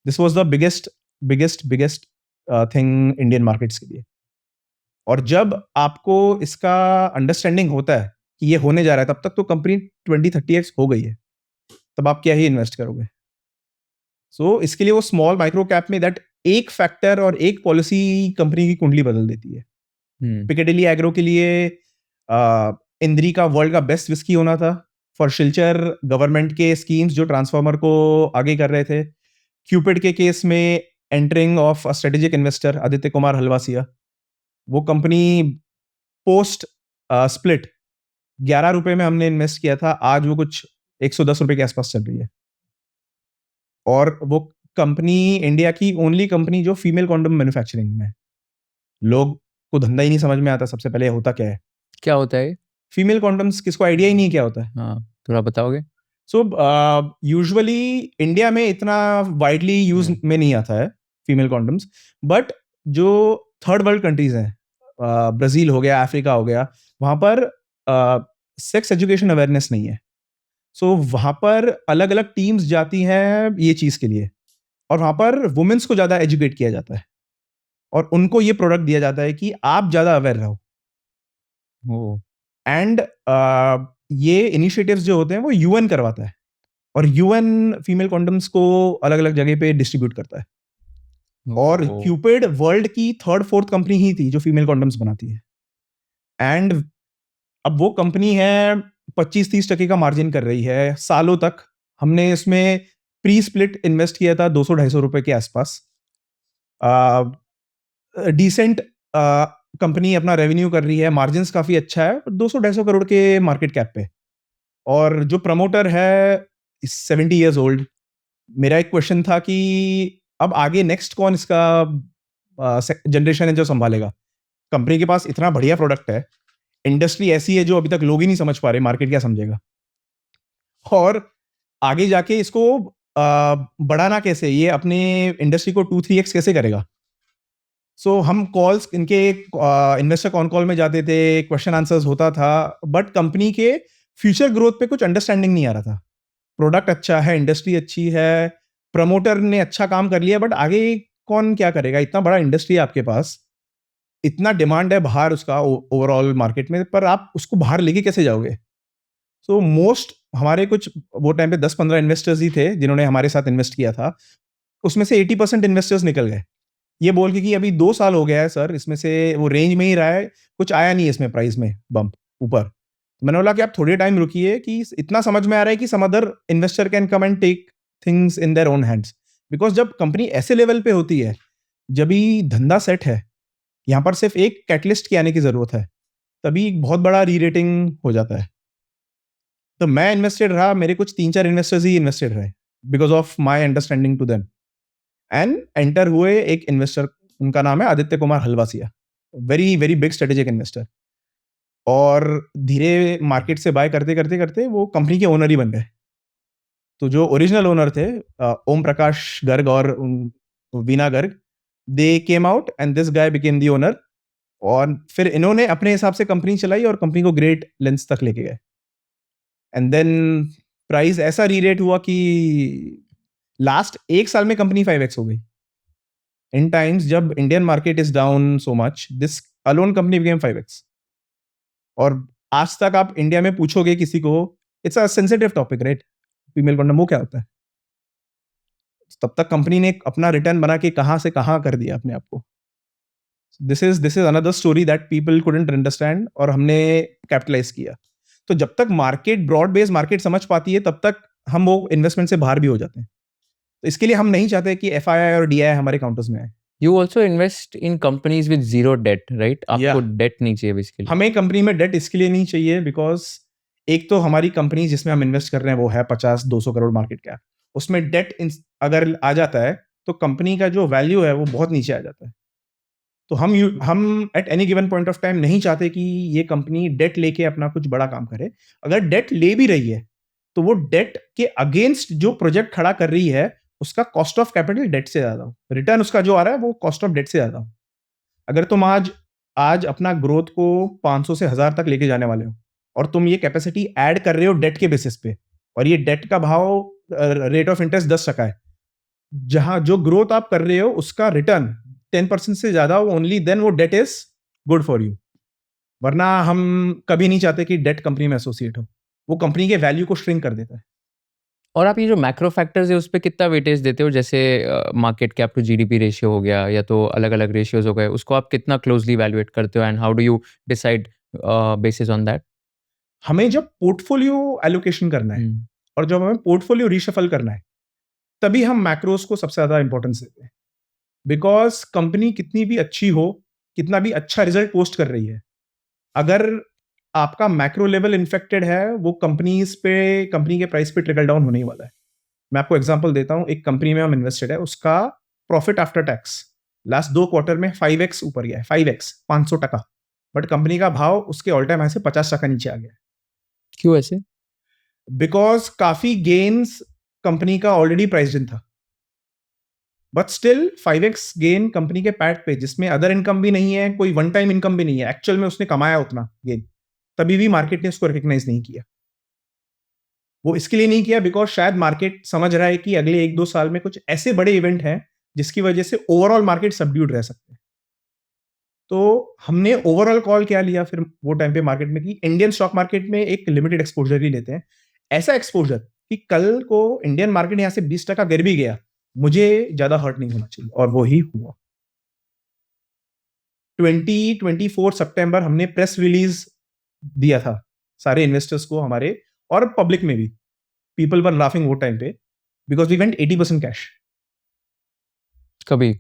This was the biggest biggest biggest thing Indian markets के लिए। और जब आपको इसका अंडरस्टैंडिंग होता है कि ये होने जा रहा है, तब तक तो कंपनी 20-30x हो गई है, तब आप क्या ही इन्वेस्ट करोगे। सो इसके लिए वो स्मॉल माइक्रो कैप में दैट एक फैक्टर और एक पॉलिसी कंपनी की कुंडली बदल देती है। पिकेडिली एग्रो के लिए इंद्री का वर्ल्ड का बेस्ट विस्की होना था। फॉर शिलचर गवर्नमेंट के स्कीम्स जो ट्रांसफार्मर को आगे कर रहे थे। क्यूपिड के केस में entering of strategic investor Aditya Kumar Halwasia, वो कंपनी पोस्ट स्प्लिट 11 रुपए में हमने इन्वेस्ट किया था, आज वो कुछ 110 रुपए के आसपास चल रही है। और वो कंपनी इंडिया की ओनली कंपनी जो फीमेल कॉन्डम मैन्युफैक्चरिंग में है। लोग को धंधा ही नहीं समझ में आता सबसे पहले होता क्या है। क्या होता है? फीमेल कॉन्डम्स किसको आइडिया ही नहीं है क्या होता है। हाँ, थोड़ा बताओगे? सो यूजुअली इंडिया में इतना वाइडली यूज में नहीं आता है फीमेल कॉन्डम्स, बट जो थर्ड वर्ल्ड कंट्रीज हैं, ब्राजील हो गया, अफ्रीका हो गया, वहां पर सेक्स एजुकेशन अवेयरनेस नहीं है। सो वहां पर अलग अलग टीम्स जाती हैं ये चीज के लिए, और वहां पर वुमेन्स को ज्यादा एजुकेट किया जाता है और उनको ये प्रोडक्ट दिया जाता है कि आप ज्यादा अवेयर रहो। ओ, एंड ये इनिशिएटिव्स जो होते हैं वो यूएन करवाता है और यूएन फीमेल कॉन्डम्स को अलग अलग जगह पे डिस्ट्रीब्यूट करता है। और ओ, क्यूपिड वर्ल्ड की 3rd-4th कंपनी ही थी जो फीमेल कॉन्डम्स बनाती है। एंड अब वो कंपनी है 25-30% का मार्जिन कर रही है सालों तक। हमने इसमें प्री स्प्लिट इन्वेस्ट किया था 200-250 रुपए के आसपास। डिसेंट कंपनी अपना रेवेन्यू कर रही है, मार्जिन काफी अच्छा है, 200-250 करोड़ के मार्केट कैप पे। और जो प्रमोटर है 70 ईयर्स ओल्ड। मेरा एक क्वेश्चन था कि अब आगे नेक्स्ट कौन इसका जनरेशन है जो संभालेगा। कंपनी के पास इतना बढ़िया प्रोडक्ट है, इंडस्ट्री ऐसी है जो अभी तक लोग ही नहीं समझ पा रहे, मार्केट क्या समझेगा, और आगे जाके इसको बढ़ाना कैसे, ये अपने इंडस्ट्री को 2-3x कैसे करेगा। सो हम कॉल्स इनके इन्वेस्टर कॉन कॉल में जाते थे, क्वेश्चन आंसर्स होता था, बट कंपनी के फ्यूचर ग्रोथ पे कुछ अंडरस्टैंडिंग नहीं आ रहा था। प्रोडक्ट अच्छा है, इंडस्ट्री अच्छी है, प्रमोटर ने अच्छा काम कर लिया, बट आगे कौन क्या करेगा। इतना बड़ा इंडस्ट्री है आपके पास, इतना डिमांड है बाहर उसका ओवरऑल मार्केट में, पर आप उसको बाहर लेके कैसे जाओगे। सो मोस्ट हमारे कुछ वो टाइम पे 10-15 इन्वेस्टर्स ही थे जिन्होंने हमारे साथ इन्वेस्ट किया था, उसमें से 80% इन्वेस्टर्स निकल गए ये बोल के कि अभी 2 साल हो गया है सर, इसमें से वो रेंज में ही रहा है, कुछ आया नहीं है इसमें प्राइस में बम्प ऊपर। तो मैंने बोला कि आप थोड़े टाइम रुकिए, कि इतना समझ में आ रहा है कि some other investor can come and take things in their own hands. Because जब कंपनी ऐसे लेवल पे होती है, जब ही धंधा सेट है, यहाँ पर सिर्फ एक कैटलिस्ट के आने की जरूरत है, तभी एक बहुत बड़ा री रेटिंग हो जाता है। तो मैं इन्वेस्टेड रहा, मेरे कुछ 3-4 इन्वेस्टर्स ही इन्वेस्टेड रहे because of my understanding to them. And enter हुए एक इन्वेस्टर, उनका नाम है Aditya Kumar Halwasia, very very big strategic investor. और धीरे मार्केट से बाय करते करते करते वो कंपनी के ओनर ही बन गए। तो जो ओरिजिनल ओनर थे ओम प्रकाश गर्ग और Veena Garg, they came out and this guy became the owner. और फिर इन्होंने अपने हिसाब से कंपनी चलाई और कंपनी को ग्रेट लेंस तक लेके गए। एंड देन प्राइस ऐसा रीरेट हुआ कि लास्ट 1 साल में कंपनी 5x हो गई। इन टाइम्स जब Indian market is down so much, this alone company became 5x। और आज तक आप इंडिया में पूछोगे किसी को, it's a sensitive topic right, female condom वो क्या होता है, तब तक कंपनी ने अपना रिटर्न बना के कहां से कहां कर दिया अपने आप को। This is another story that people couldn't understand, और हमने कैपिटलाइज किया। तो जब तक मार्केट ब्रॉड बेस्ड मार्केट समझ पाती है तब तक हम वो इन्वेस्टमेंट से बाहर भी हो जाते हैं। तो इसके लिए हम नहीं चाहते कि FII और DI हमारे काउंटर्स में आए। You also invest in companies with zero debt, right? आपको Yeah. debt नहीं चाहिए basically. हमें कंपनी में डेट इसके लिए नहीं चाहिए बिकॉज एक तो हमारी कंपनी जिसमें हम इन्वेस्ट कर रहे हैं वो है 50-200 करोड़ मार्केट कैप, उसमें डेट अगर आ जाता है तो कंपनी का जो वैल्यू है वो बहुत नीचे आ जाता है। तो हम at any given point of time नहीं चाहते कि ये कंपनी डेट लेके अपना कुछ बड़ा काम करे। अगर डेट ले भी रही है तो वो डेट के अगेंस्ट जो प्रोजेक्ट खड़ा कर रही है उसका कॉस्ट ऑफ कैपिटल डेट से ज्यादा हो, रिटर्न उसका जो आ रहा है वो कॉस्ट ऑफ डेट से ज्यादा हो। अगर तुम आज अपना ग्रोथ को 500 से 1000 तक लेके जाने वाले हो और तुम ये कैपेसिटी ऐड कर रहे हो डेट के बेसिस पे, और ये डेट का भाव रेट ऑफ इंटरेस्ट 10% है, जहां जो ग्रोथ आप कर रहे हो उसका रिटर्न 10% से ज्यादा हो, ओनली देन वो debt is good for you. वरना हम कभी नहीं चाहते कि डेट कंपनी में एसोसिएट हो, वो कंपनी के वैल्यू को श्रिंक कर देता है। और आप ये जो मैक्रो फैक्टर्स है उस पे कितना वेटेज देते हो, जैसे market cap to GDP ratio हो गया या तो अलग अलग रेशियोज हो गए, उसको आप कितना क्लोजली इवैल्यूएट करते हो and how do you decide basis on that? हमें जब पोर्टफोलियो एलोकेशन करना है और जब हमें पोर्टफोलियो रीशफल करना है तभी हम मैक्रोस को सबसे ज्यादा इंपॉर्टेंस देते हैं। बिकॉज कंपनी कितनी भी अच्छी हो, कितना भी अच्छा रिजल्ट पोस्ट कर रही है, अगर आपका मैक्रो लेवल इन्फेक्टेड है वो कंपनी के प्राइस पे ट्रिकल डाउन होने ही वाला है। मैं आपको एग्जांपल देता हूं, एक कंपनी में हम इन्वेस्टेड है, उसका profit after tax last 2 quarter में 5x ऊपर गया है, 5x 500%। बट कंपनी का भाव उसके ऑल टाइम हाई से 50% नीचे आ गया। क्यों ऐसे? बिकॉज काफी गेन्स कंपनी का ऑलरेडी प्राइस्ड इन था, but still 5x gain company के पैट पे, जिसमें अदर इनकम भी नहीं है, कोई वन टाइम इनकम भी नहीं है, एक्चुअल में उसने कमाया उतना गेन, तभी भी मार्केट ने उसको रिकग्नाइज नहीं किया। वो इसके लिए नहीं किया बिकॉज शायद मार्केट समझ रहा है कि अगले 1-2 साल में कुछ ऐसे बड़े इवेंट हैं जिसकी वजह से ओवरऑल मार्केट सबड्यूड रह सकते हैं। तो हमने ओवरऑल कॉल क्या लिया फिर वो टाइम पे मार्केट में कि इंडियन स्टॉक मार्केट में एक लिमिटेड एक्सपोजर ही लेते हैं, ऐसा एक्सपोजर कि कल को इंडियन मार्केट यहाँ से 20% गिर भी गया, मुझे ज्यादा हर्ट नहीं होना चाहिए, और वो ही हुआ। 2024 सितंबर हमने प्रेस रिलीज दिया था सारे इन्वेस्टर्स को हमारे, और पब्लिक में भी। पीपल वर लाफिंग वो टाइम पे बिकॉज वी वेंट 80% कैश। कभी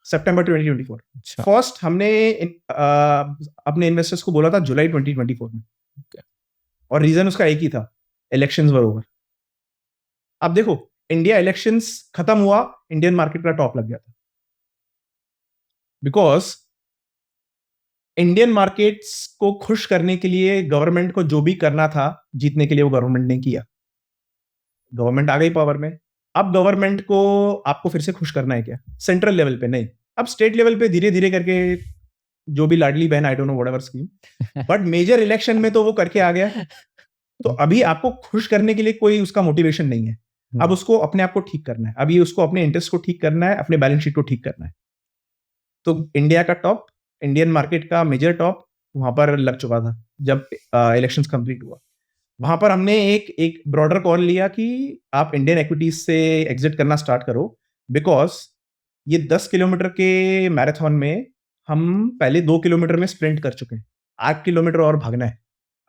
सितंबर 2024 अच्छा। फर्स्ट हमने अपने इन्वेस्टर्स को बोला था जुलाई 2024 में, और रीजन उसका एक ही था, इलेक्शंस वर ओवर। अब देखो इंडिया इलेक्शंस खत्म हुआ, इंडियन मार्केट का टॉप लग गया था, बिकॉज इंडियन मार्केट्स को खुश करने के लिए गवर्नमेंट को जो भी करना था जीतने के लिए वो गवर्नमेंट ने किया। गवर्नमेंट आ गई पावर में, अब गवर्नमेंट को आपको फिर से खुश करना है क्या? सेंट्रल लेवल पे नहीं, अब स्टेट लेवल पे धीरे धीरे करके जो भी Ladli Behan, I don't know whatever scheme, but major election में तो वो करके आ गया। तो अभी आपको खुश करने के लिए कोई उसका मोटिवेशन नहीं है, अब उसको अपने आप को ठीक करना है, अभी उसको अपने इंटरेस्ट को ठीक करना है, अपने बैलेंस शीट को ठीक करना है। तो इंडिया का टॉप, इंडियन मार्केट का मेजर टॉप वहां पर लग चुका था जब इलेक्शंस कंप्लीट हुआ। वहां पर हमने एक ब्रॉडर कॉल लिया कि आप इंडियन एक्विटीज से एग्जिट करना स्टार्ट करो, बिकॉज ये 10 किलोमीटर के मैराथन में हम पहले 2 किलोमीटर में स्प्रिंट कर चुके हैं, 8 किलोमीटर और भागना है,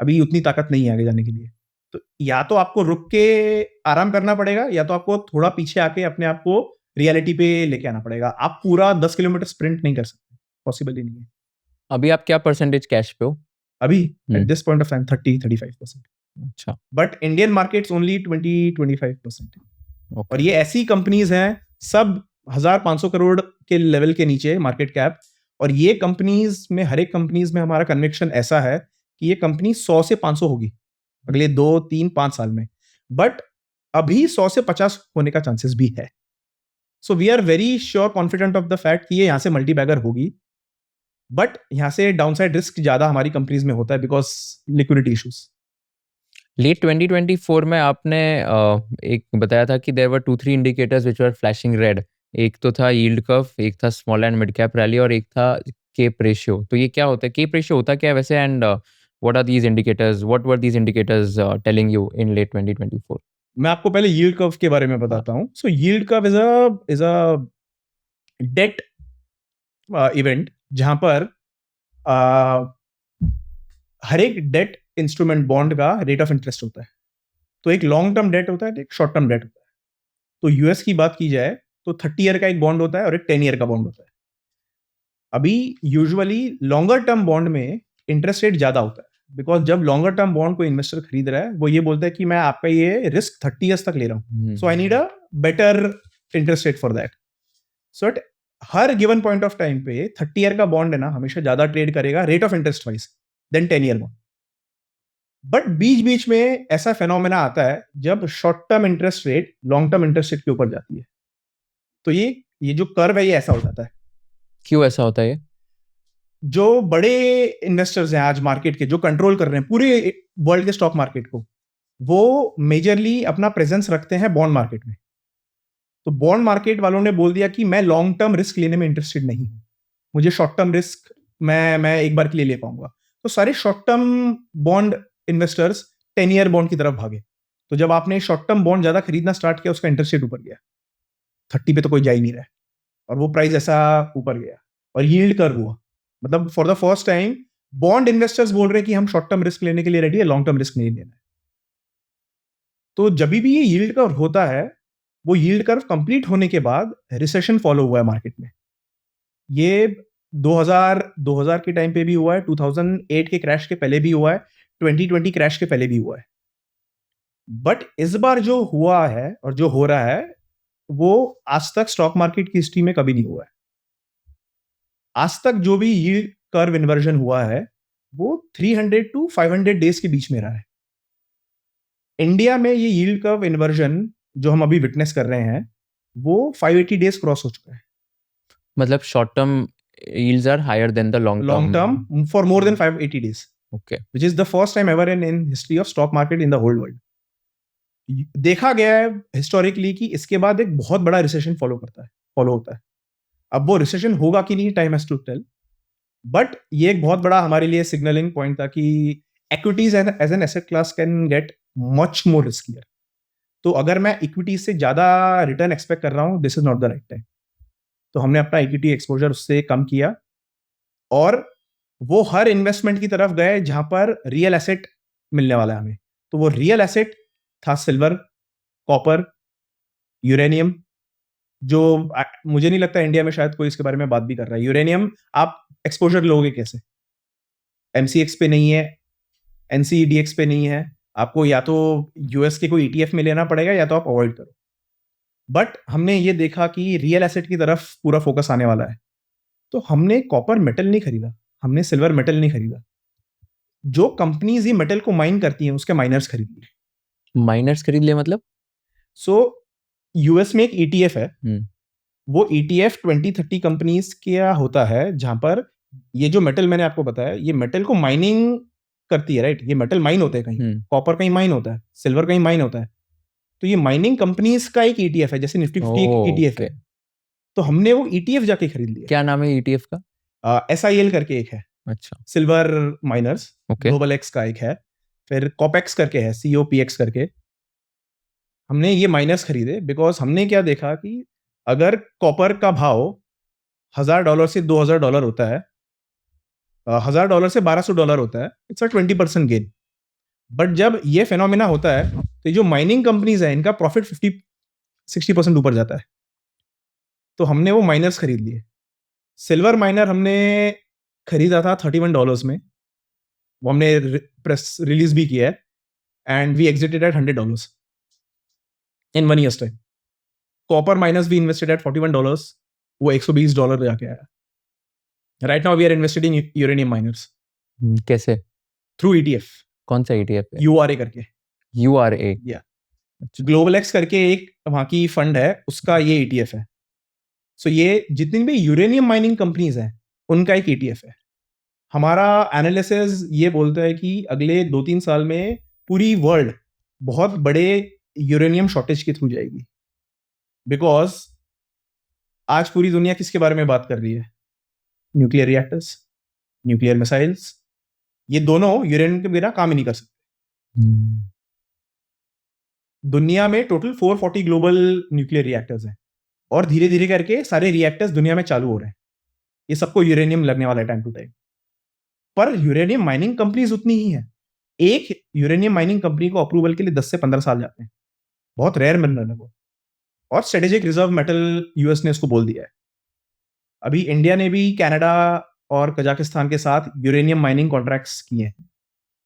अभी उतनी ताकत नहीं है आगे जाने के लिए। तो या तो आपको रुक के आराम करना पड़ेगा, या तो आपको थोड़ा पीछे आके अपने आप को रियलिटी पे लेके आना पड़ेगा। आप पूरा 10 किलोमीटर स्प्रिंट नहीं कर सकते, पॉसिबल ही नहीं है। अभी आप क्या परसेंटेज कैश पे हो? अभी at this point of time 30-35%। अच्छा, but Indian markets only 20-25%। Okay. और ये ऐसी कंपनीज हैं सब 1500 करोड़ के लेवल के नीचे मार्केट कैप, और ये कंपनीज में हर एक कंपनीज में हमारा कन्विक्शन ऐसा है कि ये कंपनी 100 से 500 होगी अगले 2, 3, 5 साल में, बट अभी 100 से 50 होने का चांसेस भी है. So we are very sure confident of the fact कि ये यहाँ से मल्टी बैगर होगी, बट यहाँ से डाउनसाइड रिस्क ज्यादा हमारी कंपनीज में होता है बिकॉज लिक्विडिटी इश्यूज. लेट 2024 में आपने एक बताया था कि there were 2-3 indicators which were flashing red. एक तो था यील्ड कर्व, एक था small and mid cap rally और एक था केप रेशियो. तो ये क्या होता है? केप रेशियो होता क्या है वैसे, and what are these indicators? What were these indicators telling you in late 2024? मैं आपको पहले यील्ड कर्व के बारे में बताता हूँ. So yield curve is a debt event जहां पर हर एक डेट इंस्ट्रूमेंट बॉन्ड का रेट ऑफ इंटरेस्ट होता है. तो एक लॉन्ग टर्म डेट होता है, एक शॉर्ट टर्म डेट होता है. तो यूएस की बात की जाए तो 30 ईयर का एक बॉन्ड होता है और एक 10 ईयर का बॉन्ड होता है. अभी यूजुअली लॉन्गर टर्म बॉन्ड में इंटरेस्ट रेट ज्यादा होता है बिकॉज जब लॉन्गर टर्म बॉन्ड कोई इन्वेस्टर खरीद रहा है वो ये बोलता है कि मैं आपका ये रिस्क 30 ईयर्स तक ले रहा हूँ, so I need a better interest rate for that. So at हर गिवन पॉइंट ऑफ टाइम पे 30 ईयर का बॉन्ड है ना हमेशा ज्यादा ट्रेड करेगा rate of interest wise than 10 year bond. But बीच बीच में ऐसा फेनोमेना आता है जब short term interest rate long term interest rate के ऊपर जाती है. तो ये जो कर्व है ये ऐसा हो जाता है. क्यों ऐसा होता है? जो बड़े इन्वेस्टर्स हैं आज मार्केट के, जो कंट्रोल कर रहे हैं पूरे वर्ल्ड के स्टॉक मार्केट को, वो मेजरली अपना प्रेजेंस रखते हैं बॉन्ड मार्केट में. तो बॉन्ड मार्केट वालों ने बोल दिया कि मैं लॉन्ग टर्म रिस्क लेने में इंटरेस्टेड नहीं हूं, मुझे शॉर्ट टर्म रिस्क मैं एक बार के लिए ले पाऊंगा. तो सारे short term bond investors 10 year bond की तरफ भागे. तो जब आपने शॉर्ट टर्म बॉन्ड ज्यादा खरीदना स्टार्ट किया उसका इंटरेस्ट रेट ऊपर गया, 30 पे तो कोई जा ही नहीं रहा है और वो प्राइस ऐसा ऊपर गया और यील्ड कर्व हुआ. मतलब for the first time bound investors बोल रहे हैं कि हम शॉर्ट टर्म रिस्क लेने के लिए रेडी है, लॉन्ग टर्म रिस्क नहीं लेना है. तो जब भी ये यील्ड कर्व होता है वो यील्ड कर्व कंप्लीट होने के बाद रिसेशन फॉलो हुआ है मार्केट में. ये 2000 के टाइम पे भी हुआ है, 2008 के क्रैश के पहले भी हुआ है, 2020 क्रैश के पहले भी हुआ है. बट इस बार जो हुआ है और जो हो रहा है वो आज तक स्टॉक मार्केट की हिस्ट्री में कभी नहीं हुआ है. आज तक जो भी यील्ड कर्व इन्वर्जन हुआ है वो 300 टू 500 डेज के बीच में रहा है. इंडिया में ये यील्ड कर्व इन्वर्जन जो हम अभी विटनेस कर रहे हैं वो 580 डेज क्रॉस हो चुका है. मतलब short term yields are higher than the long term for more than 580 days. Okay. Which is the first time ever in history of stock market in the whole world. देखा गया है historically कि इसके बाद एक बहुत बड़ा रिसेशन फॉलो होता है. अब वो रिसेशन होगा कि नहीं, time has to tell. But ये एक बहुत बड़ा हमारे लिए सिग्नलिंग पॉइंट था कि equities as an asset class can get much more riskier. तो अगर मैं इक्विटीज से ज्यादा रिटर्न एक्सपेक्ट कर रहा हूँ, this is not the right time. तो हमने अपना इक्विटी एक्सपोजर उससे कम किया और वो हर इन्वेस्टमेंट की तरफ गए जहां पर रियल एसेट मिलने वाला है हमें. तो वो रियल एसेट था सिल्वर, कॉपर, यूरेनियम, जो मुझे नहीं लगता इंडिया में शायद कोई इसके बारे में बात भी कर रहा है. यूरेनियम आप एक्सपोजर लोगे कैसे? एमसीएक्स पे नहीं है, एनसीईडीएक्स पे नहीं है, आपको या तो यूएस के कोई ईटीएफ में लेना पड़ेगा या तो आप अवॉइड करो. बट हमने ये देखा कि रियल एसेट की तरफ पूरा फोकस आने वाला है. तो हमने कॉपर मेटल नहीं खरीदा, हमने सिल्वर मेटल नहीं खरीदा. जो कंपनीज ये मेटल को माइन करती हैं उसके माइनर्स खरीद लिए. माइनर्स खरीद लिए मतलब? सो यूएस में एक ईटीएफ है, वो ईटीएफ 20-30 कंपनीज का होता है जहां पर ये जो मेटल मैंने आपको बताया ये मेटल को माइनिंग करती है, राइट? ये मेटल माइन होते हैं कहीं, कॉपर कहीं माइन होता है, सिल्वर कहीं माइन होता है. तो ये माइनिंग कंपनीज का एक ईटीएफ है, जैसे निफ्टी 50 एक ईटीएफ है. तो हमने वो ईटीएफ जाके खरीद लिया. क्या नाम है ईटीएफ का? SIL करके एक है. अच्छा. Silver miners. ग्लोबल एक्स का एक है, फिर कॉपेक्स करके है, COPX करके. हमने ये माइनर्स खरीदे बिकॉज हमने क्या देखा कि अगर कॉपर का भाव $1000 से $2000 होता है, $1000 से $1200 होता है, इट्स अ 20% गेन. बट जब ये फेनोमेना होता है तो जो माइनिंग कंपनीज है इनका प्रॉफिट 50-60% ऊपर जाता है. तो हमने वो माइनर्स खरीद लिए. सिल्वर माइनर हमने खरीदा था $31 में, वो हमने प्रेस रिलीज भी किया है and we exited at $100 in 1 year's time. Copper miners भी इन्वेस्टेड एट $41, वो $120 जाके आया. Right now we are invested in uranium miners. कैसे? थ्रू ETF, कौन सा ETF है? URA करके, URA। या ग्लोबल एक्स करके एक वहाँ की फंड है, उसका ये ETF है। सो ये जितनी भी यूरेनियम माइनिंग कंपनीज हैं उनका एक ETF है। हमारा एनालिसिस ये बोलता है कि अगले 2-3 साल में पूरी वर्ल्ड बहुत बड़े यूरेनियम शॉर्टेज के थ्रू जाएगी, बिकॉज आज पूरी दुनिया किसके बारे में बात कर रही है? न्यूक्लियर रिएक्टर्स, न्यूक्लियर मिसाइल्स, ये दोनों यूरेनियम के बिना काम ही नहीं कर सकते। दुनिया में टोटल 440 ग्लोबल न्यूक्लियर रिएक्टर्स हैं और धीरे धीरे करके सारे रिएक्टर्स दुनिया में चालू हो रहे हैं। ये सबको यूरेनियम लगने वाला है टाइम टू टाइम, पर यूरेनियम माइनिंग कंपनीज उतनी ही है। एक यूरेनियम माइनिंग कंपनी को अप्रूवल के लिए 10 से 15 साल जाते हैं, बहुत रेयर मिनरल है वो, और स्ट्रेटेजिक रिजर्व मेटल यूएस ने इसको बोल दिया है। अभी इंडिया ने भी कनाडा और कजाकिस्तान के साथ यूरेनियम माइनिंग कॉन्ट्रैक्ट्स किए हैं,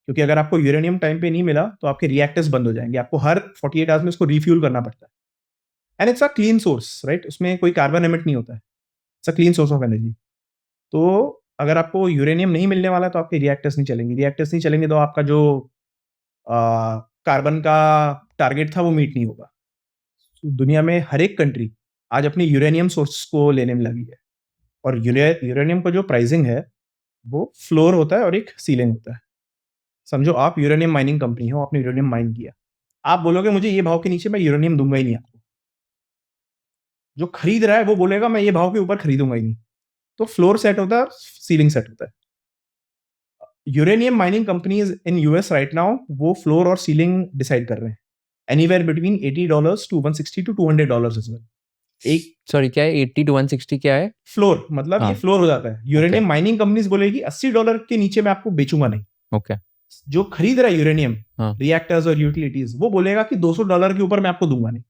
क्योंकि अगर आपको यूरेनियम टाइम पे नहीं मिला तो आपके रिएक्टर्स बंद हो जाएंगे, आपको हर 48 आवर्स में उसको रिफ्यूल करना पड़ता है। And it's a clean source, right? उसमें कोई कार्बन एमिट नहीं होता है, it's a clean source of energy. तो अगर आपको यूरेनियम नहीं मिलने वाला तो आपके रिएक्टर्स नहीं चलेंगे, रिएक्टर्स नहीं चलेंगे तो आपका जो कार्बन का टारगेट था वो मीट नहीं होगा। दुनिया में हर एक कंट्री आज अपनी यूरेनियम सोर्स को लेने में लगी है, और यूरेनियम का जो प्राइसिंग है वो फ्लोर होता है और एक सीलिंग होता है। समझो आप यूरेनियम माइनिंग कंपनी हो, आपने यूरेनियम माइन किया, आप बोलोगे मुझे ये भाव के नीचे मैं यूरेनियम दूंगा ही नहीं आपको। जो खरीद रहा है वो बोलेगा मैं ये भाव के ऊपर खरीदूंगा ही नहीं। तो फ्लोर सेट होता है, सीलिंग सेट होता है। Uranium mining companies in US right now वो फ्लोर और सीलिंग डिसाइड कर रहे हैं, anywhere between $80 to $160 to $200 is well. एक सॉरी, क्या है 80 to 160? क्या है फ्लोर, मतलब ये हाँ। फ्लोर हो जाता है। यूरेनियम माइनिंग कंपनीज बोलेगी $80 के नीचे मैं आपको बेचूंगा नहीं। ओके। जो खरीद रहा है यूरेनियम हाँ। रिएक्टर्स और यूटिलिटीज, वो बोलेगा कि $200 के ऊपर मैं आपको दूंगा नहीं।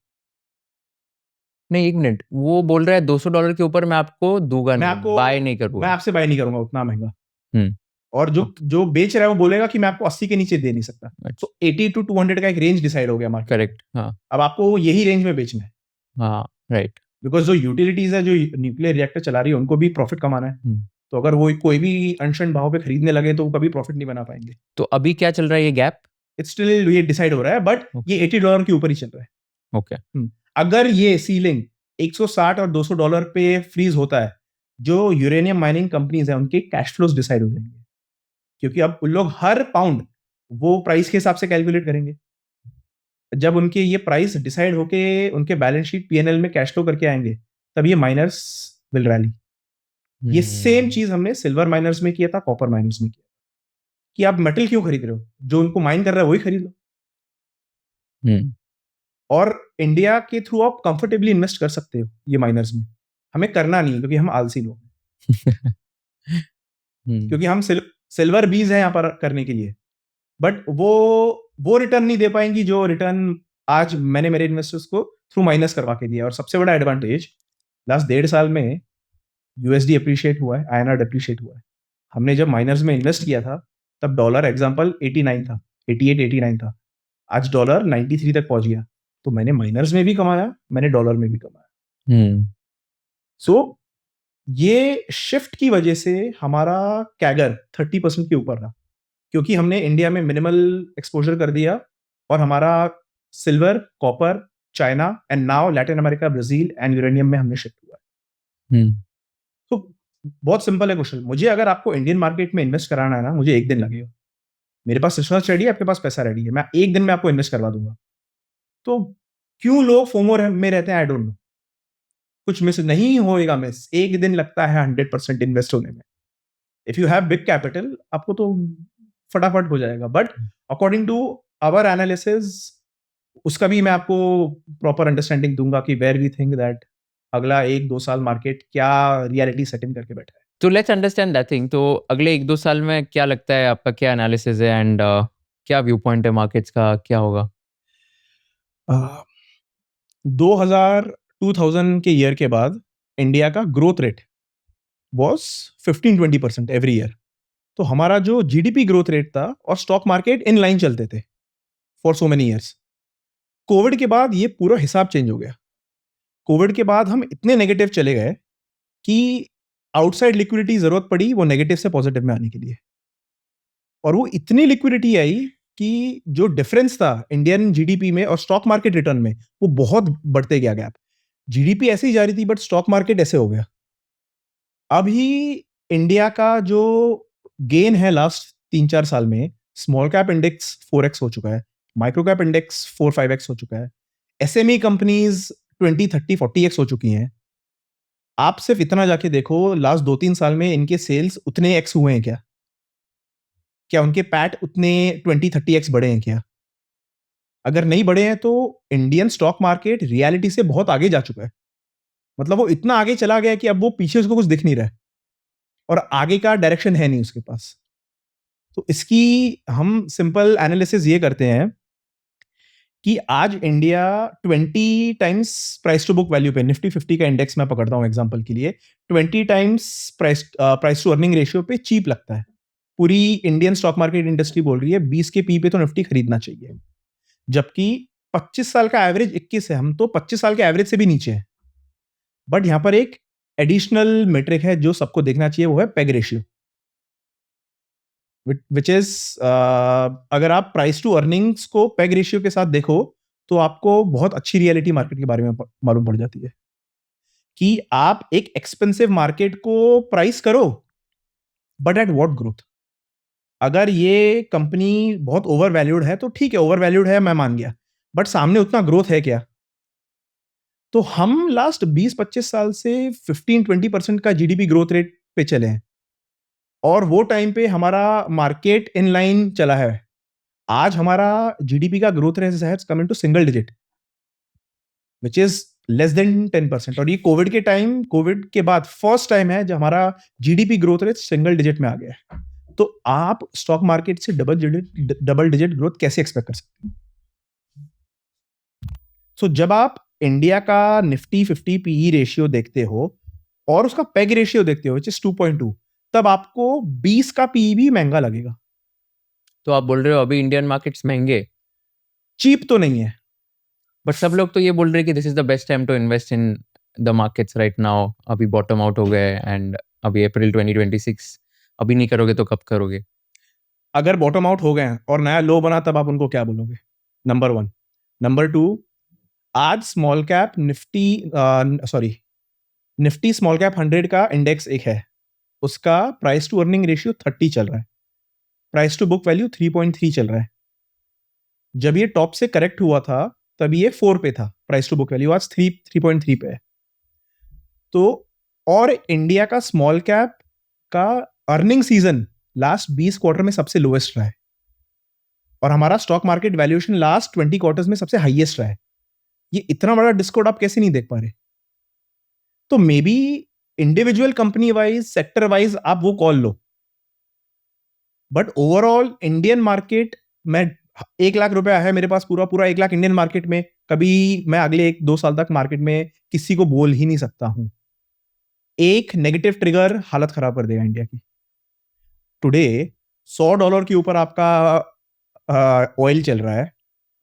नहीं, एक मिनट, वो बोल रहा है $200 के ऊपर मैं आपको दूंगा मैं नहीं, आपको बाय नहीं मैं करूंगा। आपसे बाय नहीं करूंगा उतना महंगा। हम्म। और जो बेच रहा है वो बोलेगा कि मैं आपको 80 के नीचे दे नहीं सकता। अच्छा, तो 80 to 200 का एक रेंज डिसाइड हो गया मार्केट। करेक्ट। हाँ अब आपको यही रेंज में बेचना है, हाँ, राइट। बिकॉज जो यूटिलिटीज है जो न्यूक्लियर रिएक्टर चला रही है उनको भी प्रॉफिट कमाना है। तो अगर वो कोई भी अनशन भाव पे खरीदने लगे तो वो कभी प्रॉफिट नहीं बना पाएंगे। तो अभी क्या चल रहा है ये गैप? इट्स स्टिल ये डिसाइड हो रहा है, बट ये $80 के ऊपर ही चल रहा है। ओके। अगर ये सीलिंग 160 और $200 पे फ्रीज होता है, जो यूरेनियम माइनिंग कंपनीज है उनके कैश फ्लोज डिसाइड हो जाएंगे, क्योंकि अब उन लोग हर पाउंड वो प्राइस के हिसाब से कैलकुलेट करेंगे। जब उनके ये प्राइस डिसाइड होके उनके बैलेंस शीट पीएनएल में कैश फ्लो करके आएंगे, तब ये माइनर्स विल रैली। ये सेम चीज हमने सिल्वर माइनर्स में किया था, कॉपर माइनर्स में किया, कि आप मेटल क्यों खरीद रहे हो? जो उनको माइन कर रहा है वही खरीद लो। और इंडिया के थ्रू आप कंफर्टेबली इन्वेस्ट कर सकते हो ये माइनर्स में। हमें करना नहीं है क्योंकि हम आलसी लोग हैं। क्योंकि हम सिल्वर बीज है यहाँ पर करने के लिए, बट वो रिटर्न नहीं दे पाएंगी जो रिटर्न आज मैंने मेरे इन्वेस्टर्स को थ्रू माइनस करवा के दिया। और सबसे बड़ा एडवांटेज, लास्ट 1.5 साल में यूएसडी अप्रिशिएट हुआ है, आईएनआर डिप्रिशिएट हुआ है। हमने जब माइनर्स में इन्वेस्ट किया था तब डॉलर एग्जांपल 89 था, 88 89 था, आज डॉलर 93 तक पहुंच गया। तो मैंने माइनर्स में भी कमाया, मैंने डॉलर में भी कमाया। सो ये शिफ्ट की वजह से हमारा कैगर 30% के ऊपर रहा, क्योंकि हमने इंडिया में मिनिमल एक्सपोजर कर दिया और हमारा silver, copper, China and now Latin America, Brazil and uranium में हमने शिफ्ट हुआ है। तो बहुत सिंपल है क्वेश्चन। मुझे अगर आपको इंडियन मार्केट में इन्वेस्ट कराना है ना, मुझे 1 दिन लगेगा। मेरे पास रिसर्च रेडी है, आपके पास पैसा रेडी है, मैं 1 दिन में आपको इन्वेस्ट करवा दूंगा। तो क्यों लोग फोमो में रहते हैं, आई डोंट नो। कुछ मिस नहीं होएगा, मिस 1 दिन लगता है 100% इन्वेस्ट होने में। If you have big capital आपको तो फटाफट हो जाएगा, but according to our analysis उसका भी मैं आपको प्रॉपर अंडरस्टैंडिंग दूंगा कि वेयर वी थिंक दैट अगला 1-2 साल मार्केट क्या रियलिटी सेट इन करके बैठा है। तो लेट्स अंडरस्टैंड दैट थिंग। तो अगले 1-2 साल में क्या लगता है, आपका क्या एनालिसिस है एंड क्या व्यू पॉइंट है मार्केट्स का, क्या होगा? 2000 के ईयर के बाद इंडिया का growth rate was 15-20% every year. तो हमारा जो जीडीपी ग्रोथ रेट था और स्टॉक मार्केट इन लाइन चलते थे for so many years. Covid के बाद ये पूरा हिसाब चेंज हो गया। कोविड के बाद हम इतने नेगेटिव चले गए कि आउटसाइड लिक्विडिटी जरूरत पड़ी वो नेगेटिव से पॉजिटिव में आने के लिए। और वो इतनी लिक्विडिटी आई कि जो डिफरेंस था इंडियन जीडीपी में और स्टॉक मार्केट रिटर्न में, वो बहुत बढ़ते गया गैप। जीडीपी ऐसे ही जा रही थी बट स्टॉक मार्केट ऐसे हो गया। अभी इंडिया का जो गेन है लास्ट 3-4 साल में, स्मॉल कैप इंडेक्स 4x हो चुका है, माइक्रो कैप इंडेक्स 4-5x हो चुका है, एसएमई कंपनीज 20-30-40x हो चुकी हैं। आप सिर्फ इतना जाके देखो, लास्ट 2-3 साल में इनके सेल्स उतने एक्स हुए हैं क्या? क्या उनके पैट उतने 20-30x बढ़े हैं क्या? अगर नहीं बढ़े हैं तो इंडियन स्टॉक मार्केट रियलिटी से बहुत आगे जा चुका है। मतलब वो इतना आगे चला गया कि अब वो पीछे उसको कुछ दिख नहीं रहा है और आगे का डायरेक्शन है नहीं उसके पास। तो इसकी हम सिंपल एनालिसिस ये करते हैं कि आज India 20 times price to book value पे, निफ्टी 50 का इंडेक्स मैं पकड़ता हूं एग्जांपल के लिए, 20 times price to earning ratio पे चीप लगता है। पूरी इंडियन स्टॉक मार्केट इंडस्ट्री बोल रही है 20 के पी पे तो निफ्टी खरीदना चाहिए, जबकि 25 साल का एवरेज 21 है, हम तो 25 साल के एवरेज से भी नीचे हैं। बट यहां पर एक एडिशनल मेट्रिक है जो सबको देखना चाहिए, वो है पेग रेशियो, विच इज अगर आप प्राइस टू अर्निंग्स को पेग रेशियो के साथ देखो तो आपको बहुत अच्छी रियलिटी मार्केट के बारे में मालूम पड़ जाती है कि आप एक एक्सपेंसिव मार्केट को प्राइस करो बट एट व्हाट ग्रोथ। अगर ये कंपनी बहुत ओवर वैल्यूड है तो ठीक है, ओवर वैल्यूड है मैं मान गया, बट सामने उतना ग्रोथ है क्या? तो हम लास्ट 20-25 साल से 15-20% का जीडीपी ग्रोथ रेट पे चले हैं और वो टाइम पे हमारा मार्केट इन लाइन चला है। आज हमारा जीडीपी का growth rate has come into single digit, which is less than 10%। और ये कोविड के बाद फर्स्ट टाइम है जब हमारा GDP growth rate single digit में आ गया है। तो आप स्टॉक मार्केट से डबल डिजिट ग्रोथ कैसे एक्सपेक्ट कर सकते हैं? सो जब आप इंडिया का निफ्टी 50 पीई रेशियो देखते हो और उसका पेग रेशियो देखते हो, विच इज 2.2, तब आपको 20 का पीई भी महंगा लगेगा। तो आप बोल रहे हो अभी इंडियन मार्केट्स महंगे, चीप तो नहीं है। बट सब लोग तो ये बोल रहे हैं कि this is the best time to invest in the markets right now. अभी बॉटम आउट हो गए एंड अभी अप्रैल 2026, अभी नहीं करोगे तो कब करोगे? अगर बॉटम आउट हो गए हैं और नया लो बना तब आप उनको क्या बोलोगे? नंबर 1। नंबर 2, आज small cap Nifty small cap 100 का इंडेक्स एक है, उसका प्राइस टू अर्निंग रेशियो 30 चल रहा है, प्राइस टू बुक वैल्यू 3.3 चल रहा है। जब ये टॉप से करेक्ट हुआ था तब ये 4 पे था, प्राइस टू बुक वैल्यू आज 3.3 पे है। तो और इंडिया का स्मॉल कैप का अर्निंग सीजन लास्ट 20 क्वार्टर में सबसे लोएस्ट रहा है और हमारा stock market valuation last 20 quarters में सबसे हाईएस्ट रहा है। ये इतना बड़ा डिस्काउंट आप कैसे नहीं देख पा रहे? तो may be individual company wise, sector wise आप वो call low, but overall Indian market में 1 लाख रुपया है मेरे पास, पूरा पूरा 1 लाख इंडियन मार्केट में, कभी मैं अगले 1-2 साल तक मार्केट में किसी को बोल ही नहीं सकता हूं। एक नेगेटिव ट्रिगर हालत खराब कर देगा इंडिया की। टुडे $100 के ऊपर आपका ऑयल चल रहा है,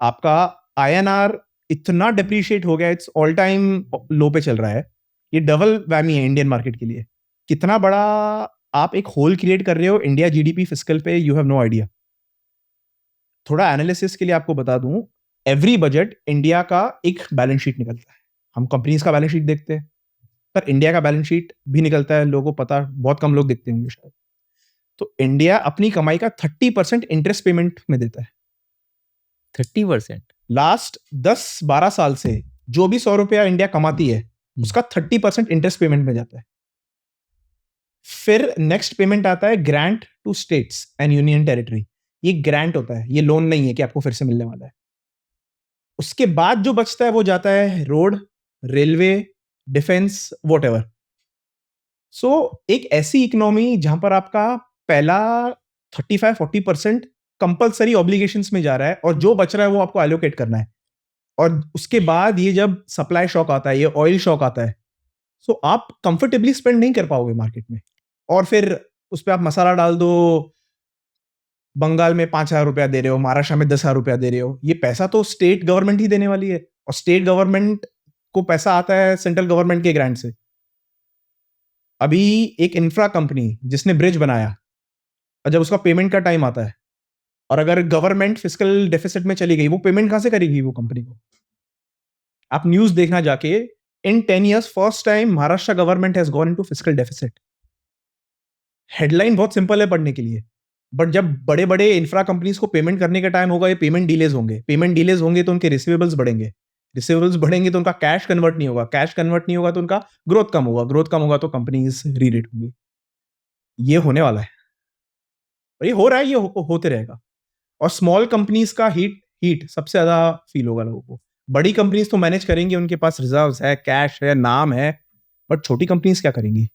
आपका आईएनआर इतना डिप्रिशिएट हो गया, इट्स ऑल टाइम लो पे चल रहा है। ये डबल वैमी है इंडियन मार्केट के लिए। कितना बड़ा आप एक होल क्रिएट कर रहे हो इंडिया जीडीपी फिस्कल पे, यू हैव नो आइडिया। थोड़ा एनालिसिस के लिए आपको बता दूं, एवरी बजट इंडिया का एक बैलेंस शीट निकलता है। हम कंपनीज का बैलेंस शीट देखते हैं, पर इंडिया का बैलेंस शीट भी निकलता है, लोगों को पता, बहुत कम लोग देखते होंगे शायद। तो इंडिया अपनी कमाई का 30% इंटरेस्ट पेमेंट में देता है। 30%? लास्ट 10-12 साल से जो भी 100 रुपया इंडिया कमाती है उसका 30% इंटरेस्ट पेमेंट में जाता है। फिर नेक्स्ट पेमेंट आता है grant to states and union territory. ये ग्रांट होता है, ये लोन नहीं है कि आपको फिर से मिलने वाला है। उसके बाद जो बचता है वो जाता है रोड, रेलवे, डिफेंस, वॉटएवर। सो एक ऐसी इकोनॉमी जहां पर आपका पहला 35-40% कंपलसरी ऑब्लिगेशंस में जा रहा है और जो बच रहा है वो आपको एलोकेट करना है। और उसके बाद ये जब सप्लाई शॉक आता है, ये ऑयल शॉक आता है, सो आप कंफर्टेबली स्पेंड नहीं कर पाओगे मार्केट में। और फिर उस पर आप मसाला डाल दो, बंगाल में 5,000 रुपया दे रहे हो, महाराष्ट्र में 10,000 रुपया दे रहे हो, ये पैसा तो स्टेट गवर्नमेंट ही देने वाली है और स्टेट गवर्नमेंट को पैसा आता है सेंट्रल गवर्नमेंट के ग्रांट से। अभी एक इंफ्रा कंपनी जिसने ब्रिज बनाया, और जब उसका पेमेंट का टाइम आता है और अगर गवर्नमेंट फिस्कल डेफिसिट में चली गई, वो पेमेंट कहां से करेगी वो कंपनी को? आप न्यूज देखना जाके, इन 10 years first time Maharashtra government has gone into fiscal deficit. Headline बहुत सिंपल है पढ़ने के लिए, बट जब बड़े बड़े इंफ्रा कंपनीज को पेमेंट करने का टाइम होगा, ये पेमेंट डिलेज होंगे। पेमेंट डिलेज होंगे तो उनके रिसीवेबल्स बढ़ेंगे, रिसीवेबल्स बढ़ेंगे तो उनका कैश कन्वर्ट नहीं होगा, कैश कन्वर्ट नहीं होगा तो उनका ग्रोथ कम होगा, ग्रोथ कम होगा तो कंपनीज रीरेट होंगी। ये होने वाला है और ये हो रहा है, ये होते रहेगा। और स्मॉल कंपनीज का हीट सबसे ज्यादा फील होगा लोगों को। बड़ी कंपनीज तो मैनेज करेंगी, उनके पास रिजर्व्स है, कैश है, नाम है, बट छोटी कंपनीज क्या करेंगी?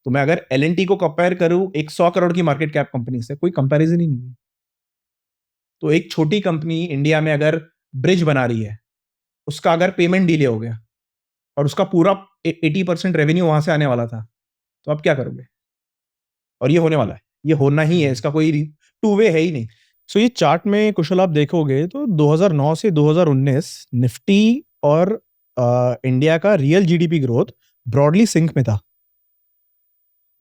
तो मैं अगर L&T को कंपेयर करूं एक 100 करोड़ की मार्केट कैप कंपनी से, कोई कंपैरिजन ही नहीं है। तो एक छोटी कंपनी इंडिया में अगर ब्रिज बना रही है, उसका अगर पेमेंट डिले हो गया और उसका पूरा 80% रेवेन्यू वहां से आने वाला था, तो आप क्या करोगे? और ये होने वाला है, ये होना ही है, इसका कोई टू वे है ही नहीं। सो ये चार्ट में कुशल आप देखोगे तो 2009 से 2019 निफ्टी और इंडिया का real GDP growth broadly sync में था।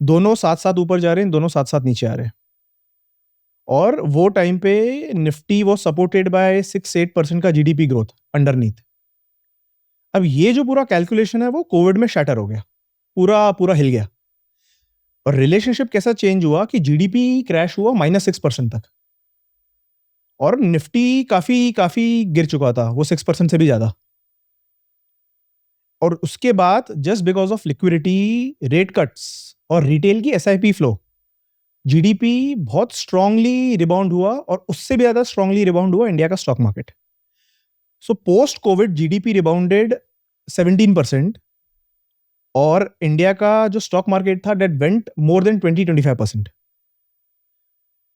दोनों साथ साथ ऊपर जा रहे हैं, दोनों साथ साथ नीचे आ रहे हैं। और वो टाइम पे निफ्टी वो सपोर्टेड बाय 6-8% का जीडीपी ग्रोथ अंडरनीथ। अब ये जो पूरा कैलकुलेशन है वो कोविड में शैटर हो गया, पूरा पूरा हिल गया। और रिलेशनशिप कैसा चेंज हुआ कि जीडीपी क्रैश हुआ -6% तक, और निफ्टी काफी काफी गिर चुका था, वो 6% से भी ज्यादा। और उसके बाद just because of liquidity, rate cuts और रिटेल की एसआईपी फ्लो, जीडीपी बहुत स्ट्रांगली रिबाउंड हुआ, और उससे भी ज्यादा स्ट्रांगली रिबाउंड हुआ इंडिया का stock market. So post covid GDP rebounded 17%, और इंडिया का जो स्टॉक मार्केट था दैट वेंट मोर देन 20-25%।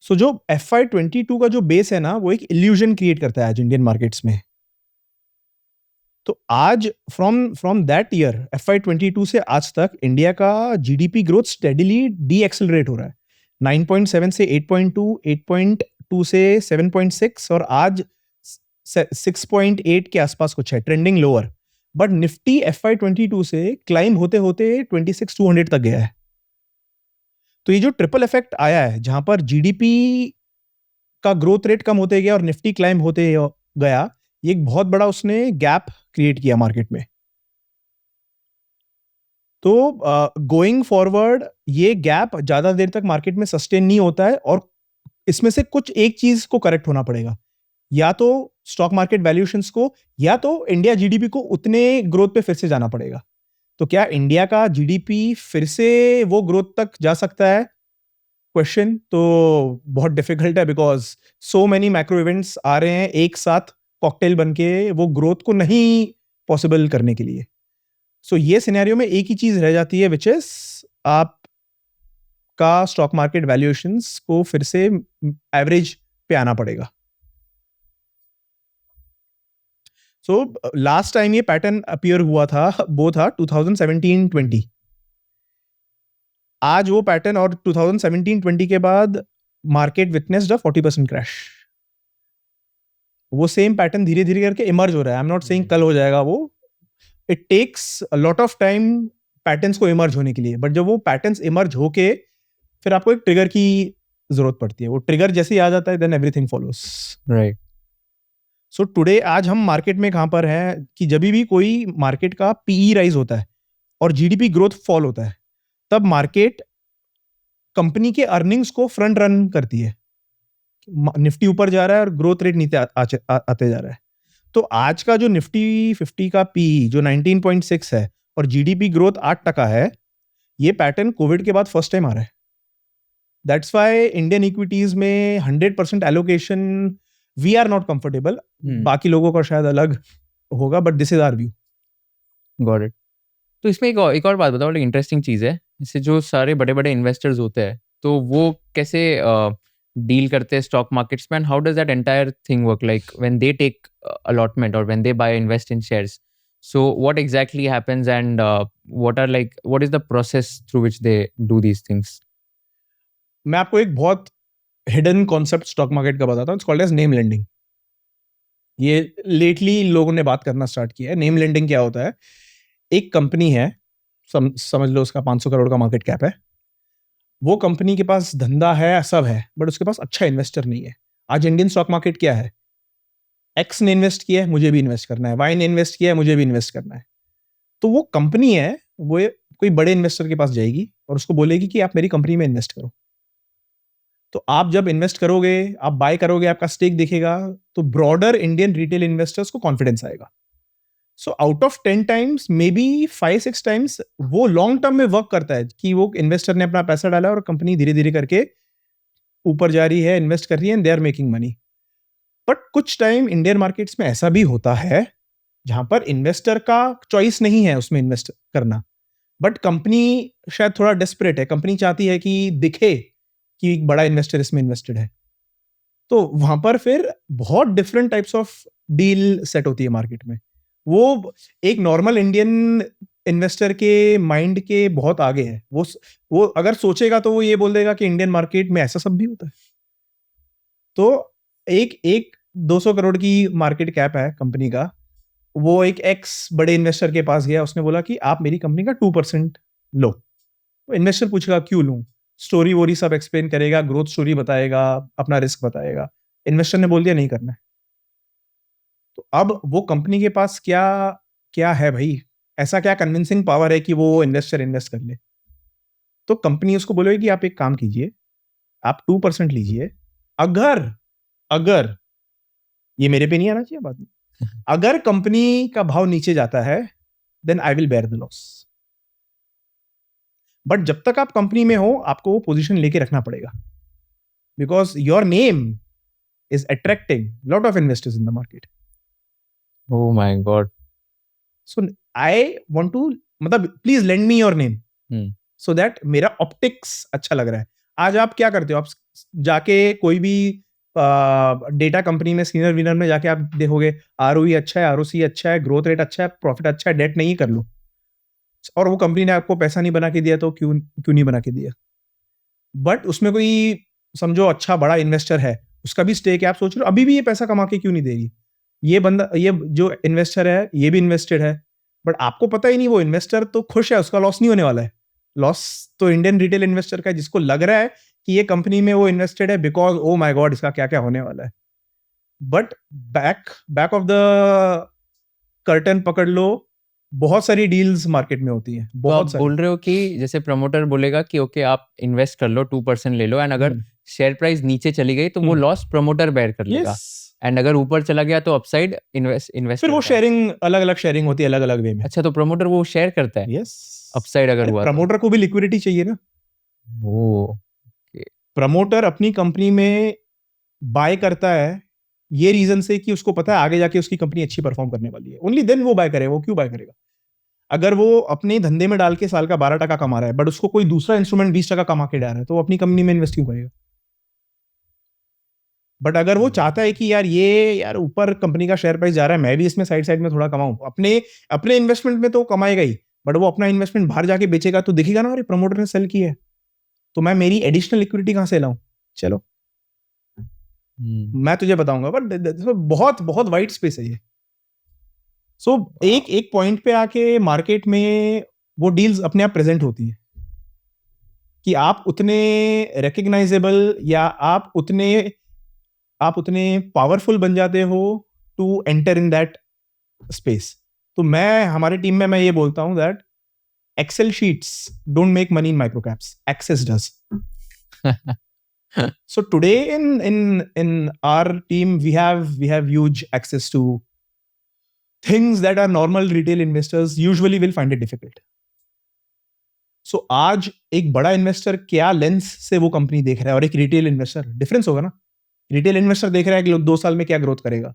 सो जो FY22 का जो बेस है ना, वो एक इल्यूजन क्रिएट करता है आज इंडियन मार्केट्स में। तो आज फ्रॉम दैट ईयर FY22 से आज तक इंडिया का GDP growth steadily D accelerate हो रहा है। 9.7 से 8.2, 8.2 से 7.6, और आज 6.8 के आसपास कुछ है, trending lower. But Nifty FY22 से क्लाइम होते होते 26,200 तक गया है। तो ये जो ट्रिपल इफेक्ट आया है, जहां पर जीडीपी का ग्रोथ रेट कम होते गया और निफ्टी क्लाइम होते गया, ये एक बहुत बड़ा उसने गैप क्रिएट किया मार्केट में। तो गोइंग फॉरवर्ड ये गैप ज्यादा देर तक मार्केट में सस्टेन नहीं होता है, और इसमें से कुछ एक चीज को करेक्ट होना पड़ेगा, या तो स्टॉक मार्केट वैल्यूएशंस को, या तो इंडिया जीडीपी को उतने ग्रोथ पे फिर से जाना पड़ेगा। तो क्या इंडिया का जीडीपी फिर से वो ग्रोथ तक जा सकता है? क्वेश्चन तो बहुत डिफिकल्ट है, because so many macro events आ रहे हैं एक साथ कॉकटेल बन के वो ग्रोथ को नहीं पॉसिबल करने के लिए। सो ये सिनेरियो में एक ही चीज रह जाती है, विच इज आप का स्टॉक मार्केट वैल्यूएशंस को फिर से एवरेज पे आना पड़ेगा। सो लास्ट टाइम ये पैटर्न अपीयर हुआ था, वो था 2017-20। आज वो पैटर्न, और 2017-20 के बाद मार्केट विटनेस्ड अ 40% क्रैश। वो सेम पैटर्न धीरे धीरे करके इमर्ज हो रहा है। आई एम नॉट सेइंग कल हो जाएगा वो, it takes a lot of time patterns को इमर्ज होने के लिए। बट जब वो पैटर्न्स इमर्ज होके फिर आपको एक ट्रिगर की जरूरत पड़ती है, वो ट्रिगर जैसे ही आ जाता है then everything follows, right. So today आज हम मार्केट में कहां पर हैं कि जब भी कोई मार्केट का पीई राइज होता है और जीडीपी ग्रोथ फॉल होता है, तब मार्केट कंपनी के अर्निंग्स को फ्रंट रन करती है। निफ्टी ऊपर जा रहा है और ग्रोथ रेट नीचे आते जा रहा है। तो आज का जो निफ्टी 50 का पीई जो 19.6 है और जीडीपी ग्रोथ 8% है, ये पैटर्न कोविड के बाद फर्स्ट टाइम आ रहा है। दैट्स व्हाई इंडियन इक्विटीज में 100% allocation we are not comfortable. बाकी लोगों का शायद अलग होगा, but this is our view. Got it. तो इसमें एक और बात बताओ, लाइक इंटरेस्टिंग चीज़ है, इससे जो सारे बड़े बड़े इन्वेस्टर्स होते हैं तो वो कैसे डील करते हैं स्टॉक मार्केट्स में, and how does that entire thing work, like when they take allotment और when they buy invest in shares, so what exactly happens, and what is the process through which they do these things? मैं आपको एक बहुत hidden concept stock market का बताता हूँ, it's called as name lending. ये lately लोगों ने बात करना स्टार्ट किया है। नेम लेंडिंग क्या होता है? एक कंपनी है, समझ लो उसका 500 करोड़ का मार्केट कैप है, वो कंपनी के पास धंधा है, सब है, बट उसके पास अच्छा इन्वेस्टर नहीं है। आज इंडियन स्टॉक मार्केट क्या है? एक्स ने इन्वेस्ट किया है, मुझे भी इन्वेस्ट करना है, वाई ने इन्वेस्ट किया है, मुझे भी इन्वेस्ट करना है। तो वो कंपनी है, वो कोई बड़े इन्वेस्टर के पास जाएगी और उसको बोलेगी कि आप मेरी कंपनी में इन्वेस्ट करो। तो आप जब इन्वेस्ट करोगे, आप बाय करोगे, आपका स्टेक दिखेगा, तो ब्रॉडर इंडियन रिटेल इन्वेस्टर्स को कॉन्फिडेंस आएगा। So out of 10 times may be 5-6 times वो लॉन्ग टर्म में वर्क करता है कि वो इन्वेस्टर ने अपना पैसा डाला और कंपनी धीरे धीरे करके ऊपर जा रही है, इन्वेस्ट कर रही है and they are making money. But कुछ टाइम इंडियन मार्केट्स में ऐसा भी होता है जहां पर इन्वेस्टर का चॉइस नहीं है उसमें इन्वेस्ट करना, बट कंपनी शायद थोड़ा डेस्परेट है, कंपनी चाहती है कि दिखे कि एक बड़ा इन्वेस्टर इसमें इन्वेस्टेड है। तो वहां पर फिर बहुत different types of deal set होती है मार्केट में। वो एक नॉर्मल इंडियन इन्वेस्टर के माइंड के बहुत आगे है। वो अगर सोचेगा तो वो ये बोल देगा कि इंडियन मार्केट में ऐसा सब भी होता है। तो एक एक 200 करोड़ की मार्केट कैप है कंपनी का, वो एक एक्स बड़े इन्वेस्टर के पास गया, उसने बोला कि आप मेरी कंपनी का 2% लो। तो इन्वेस्टर पूछेगा क्यों लूं, स्टोरी वोरी सब एक्सप्लेन करेगा, ग्रोथ स्टोरी बताएगा, अपना रिस्क बताएगा। इन्वेस्टर ने बोल दिया नहीं करना है। तो अब वो कंपनी के पास क्या क्या है भाई, ऐसा क्या कन्विंसिंग पावर है कि वो इन्वेस्टर इन्वेस्ट कर ले? तो कंपनी उसको बोलेगी कि आप एक काम कीजिए, आप 2% लीजिए, अगर अगर ये मेरे पे नहीं आना चाहिए बाद में, अगर कंपनी का भाव नीचे जाता है then I will bear the loss. But जब तक आप कंपनी में हो आपको वो पोजीशन लेके रखना पड़ेगा, because your name is attracting lot of investors in the market. Oh my god. So I want to, मतलब please lend me your name so that मेरा ऑप्टिक्स अच्छा लग रहा है। आज आप क्या करते हो, आप जाके कोई भी डेटा कंपनी में सीनियर विनर में जाके आप देखोगे आरओई अच्छा है, आरओसी अच्छा है, ग्रोथ रेट अच्छा है, प्रॉफिट अच्छा है, डेट नहीं कर लो। और वो कंपनी ने आपको पैसा नहीं बना के दिया तो क्यों क्यों नहीं बना के दिया? बट उसमें कोई समझो अच्छा बड़ा इन्वेस्टर है, उसका भी स्टेक है, आप सोच रहे हो अभी भी ये पैसा कमा के क्यों नहीं देगी? ये बंदा, ये जो इन्वेस्टर है ये भी इन्वेस्टेड है, बट आपको पता ही नहीं वो इन्वेस्टर तो खुश है, उसका लॉस नहीं होने वाला है। लॉस तो इंडियन रिटेल इन्वेस्टर का है, जिसको लग रहा है कि ये कंपनी में वो इन्वेस्टेड है बिकॉज ओ माय गॉड इसका क्या क्या होने वाला है। But back of the curtain पकड़ लो, बहुत सारी डील्स मार्केट में होती हैं, तो आप बहुत सारी। बोल रहे हो कि जैसे प्रमोटर बोलेगा कि ओके आप इन्वेस्ट कर लो, 2% ले लो, एंड अगर शेयर प्राइस नीचे चली गई तो वो लॉस प्रमोटर बेयर कर लेगा, एंड अगर ऊपर चला गया तो अपसाइड इन्वेस्ट फिर वो शेयरिंग अलग अलग शेयरिंग होती है अलग अलग वे में। अच्छा, तो प्रमोटर वो शेयर करता है यस, अपसाइड अगर हुआ तो? प्रमोटर को भी लिक्विडिटी चाहिए ना। ओ प्रमोटर अपनी कंपनी में बाय करता है ये रीजन से कि उसको पता है आगे जाके उसकी कंपनी अच्छी परफॉर्म करने वाली है, ओनली देन वो बाय करेगा। वो क्यों बाय करेगा? अगर वो अपने धंधे में डाल के साल का 12% कमा रहा है बट उसको कोई दूसरा इंस्ट्रूमेंट 20% कमा के डाल रहा है तो वो अपनी कंपनी में इन्वेस्ट क्यों करेगा? बट अगर वो चाहता है कि यार ऊपर कंपनी का शेयर प्राइस जा रहा है, मैं भी इसमें साइड साइड में थोड़ा कमाऊं, अपने अपने इन्वेस्टमेंट में तो कमाएगा ही, बट वो अपना इन्वेस्टमेंट बाहर जाके बेचेगा तो दिखेगा ना, अरे प्रमोटर ने सेल किया है, तो मैं मेरी एडिशनल लिक्विडिटी कहां से लाऊं? चलो मैं तुझे बताऊंगा, बट बहुत बहुत वाइड स्पेस है ये। सो एक एक पॉइंट पे आके मार्केट में वो डील्स अपने आप प्रेजेंट होती है कि आप उतने रिकग्नाइजेबल या आप उतने पावरफुल बन जाते हो to enter in that space. तो मैं हमारे टीम में मैं ये बोलता हूं that excel sheets don't make money in micro caps, access does. So today in our team we have huge access to things that our normal retail investors usually will find it difficult. So आज एक बड़ा investor क्या lens से वो company देख रहा है और एक रिटेल इन्वेस्टर, डिफरेंस होगा ना। रिटेल इन्वेस्टर देख रहा है कि 2 साल में क्या ग्रोथ करेगा,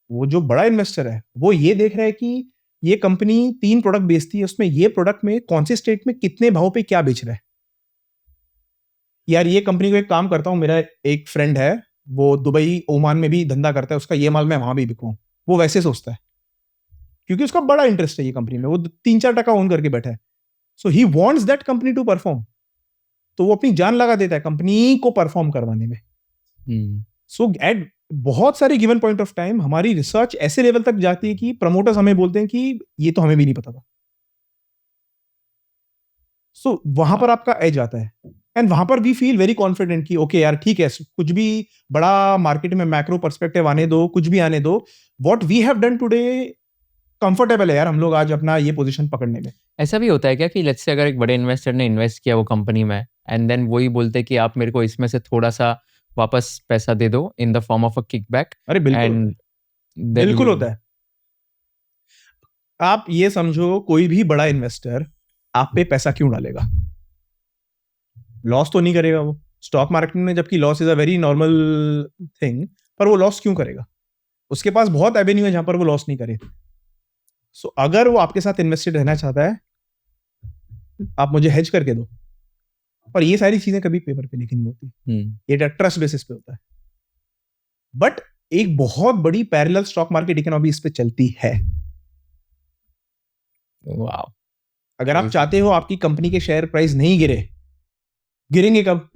वो जो बड़ा इन्वेस्टर है वो ये देख रहा है कि ये कंपनी 3 प्रोडक्ट बेचती है, उसमें ये प्रोडक्ट में कौन से स्टेट में कितने भाव पे क्या बेच रहा है। यार ये कंपनी को एक काम करता हूँ, मेरा एक फ्रेंड है वो दुबई ओमान में भी धंधा करता है, उसका ये माल मैं वहां भी बिकूं, वो वैसे सोचता है क्योंकि उसका बड़ा इंटरेस्ट है ये कंपनी में, वो 3-4% ओन करके बैठा है। So he wants that company to perform, तो वो अपनी जान लगा देता है कंपनी को परफॉर्म करवाने में। सो एट बहुत सारे गिवन पॉइंट ऑफ टाइम हमारी रिसर्च ऐसे लेवल तक जाती है कि प्रमोटर्स हमें बोलते हैं कि ये तो हमें भी नहीं पता था। सो वहां पर आपका एज आता है, एंड वहां पर वी फील वेरी कॉन्फिडेंट कि ओके यार ठीक है, कुछ भी बड़ा मार्केट में मैक्रो पर्सपेक्टिव आने दो, कुछ भी आने दो, what we have done today comfortable है यार हम लोग आज अपना ये पोजीशन पकड़ने में। ऐसा भी होता है क्या कि लेट्स से अगर एक बड़े इन्वेस्टर ने इन्वेस्ट किया वो कंपनी में एंड देन वही बोलते कि आप मेरे को इसमें से थोड़ा सा वापस पैसा दे दो in the form of a kickback अरे बिल्कुल एंड बिल्कुल होता है। आप ये समझो कोई भी बड़ा इन्वेस्टर आप पे पैसा क्यों डालेगा? लॉस तो नहीं करेगा वो स्टॉक मार्केट में, जबकि loss is a very normal thing, पर वो लॉस क्यों करेगा? उसके पास बहुत एवेन्यू है जहां पर वो लॉस नहीं करे। सो अगर वो आपके साथ इन्वेस्टेड रहना चाहता है, आप मुझे हेज करके दो, पर ये सारी चीजें कभी पेपर पे लिखी नहीं होती, ये ट्रस्ट बेसिस पे होता है। बट एक बहुत बड़ी पैरेलल स्टॉक मार्केट इकोनॉमी इस पे चलती है। वाओ, अगर आप चाहते हो आपकी कंपनी के शेयर प्राइस नहीं गिरेंगे कब?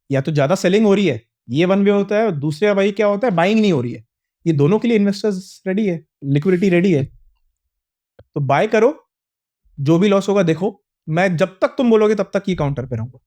या तो ज्यादा सेलिंग हो रही है, ये वन वे होता है, और दूसरा भाई क्या होता है, बाइंग नहीं हो रही है। ये दोनों के लिए इन्वेस्टर्स रेडी है, लिक्विडिटी रेडी है, तो बाय करो, जो भी लॉस होगा देखो, मैं जब तक तुम बोलोगे तब तक ये काउंटर पे रहूंगा।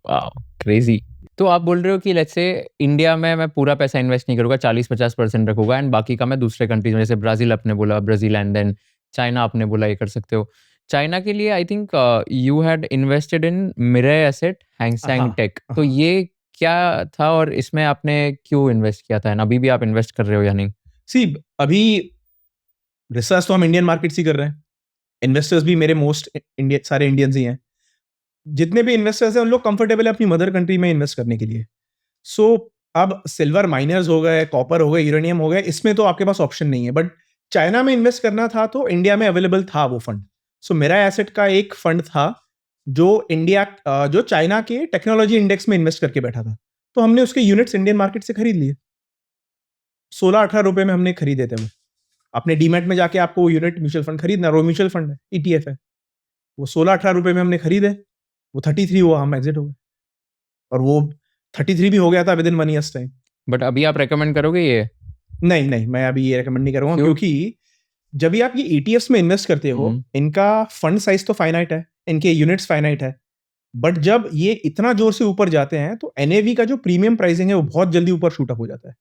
Wow, crazy. तो आप बोल रहे हो कि लेट्स से इंडिया में मैं पूरा पैसा इन्वेस्ट नहीं करूंगा, 40-50% रखूंगा एंड बाकी का मैं दूसरे कंट्रीज में, जैसे ब्राजील आपने बोला, ब्राजील एंड देन चाइना आपने बोला, ये कर सकते हो। चाइना के लिए I think you had invested in mirror asset Hang Seng हाँ, टेक, तो ये क्या था और इसमें आपने क्यों इन्वेस्ट किया था एंड अभी भी आप इन्वेस्ट कर रहे हो या नहीं? सी अभी रिसर्च तो हम इंडियन मार्केट से कर रहे हैं, इन्वेस्टर्स भी मेरे मोस्ट इंडियन सारे इंडियंस ही हैं। जितने भी इन्वेस्टर्स हैं उन लोग कंफर्टेबल है अपनी मदर कंट्री में इन्वेस्ट करने के लिए। सो अब सिल्वर माइनर्स हो गए, कॉपर हो गए, यूरेनियम हो गए, इसमें तो आपके पास ऑप्शन नहीं है। बट चाइना में इन्वेस्ट करना था तो इंडिया में अवेलेबल था वो फंड। सो मेरा एसेट का एक फंड था जो चाइना के टेक्नोलॉजी इंडेक्स में इन्वेस्ट करके बैठा था, तो हमने उसके यूनिट्स इंडियन मार्केट से खरीद लिए। 16-18 रुपए में हमने खरीदे थे वो। अपने डीमेट में जाके आपको वो यूनिट म्यूचुअल फंड खरीदना, वो म्यूचुअल फंड है, ETF है, वो 16-18 रुपए में हमने खरीदे, वो 33 हुआ, हम एग्जिट हो गए, और वो 33 भी हो गया था with in 1 years time. But अभी आप रेकमेंड करोगे ये? नहीं, मैं अभी ये रेकमेंड नहीं करूंगा, क्योंकि जब भी आप ये ETFs में इन्वेस्ट करते हो, इनका फंड साइज तो फाइनाइट है, इनके यूनिट्स फाइनाइट है, बट जब ये इतना जोर से ऊपर जाते हैं तो NAV का जो प्रीमियम प्राइसिंग है वो बहुत जल्दी ऊपर शूट अप हो जाता है।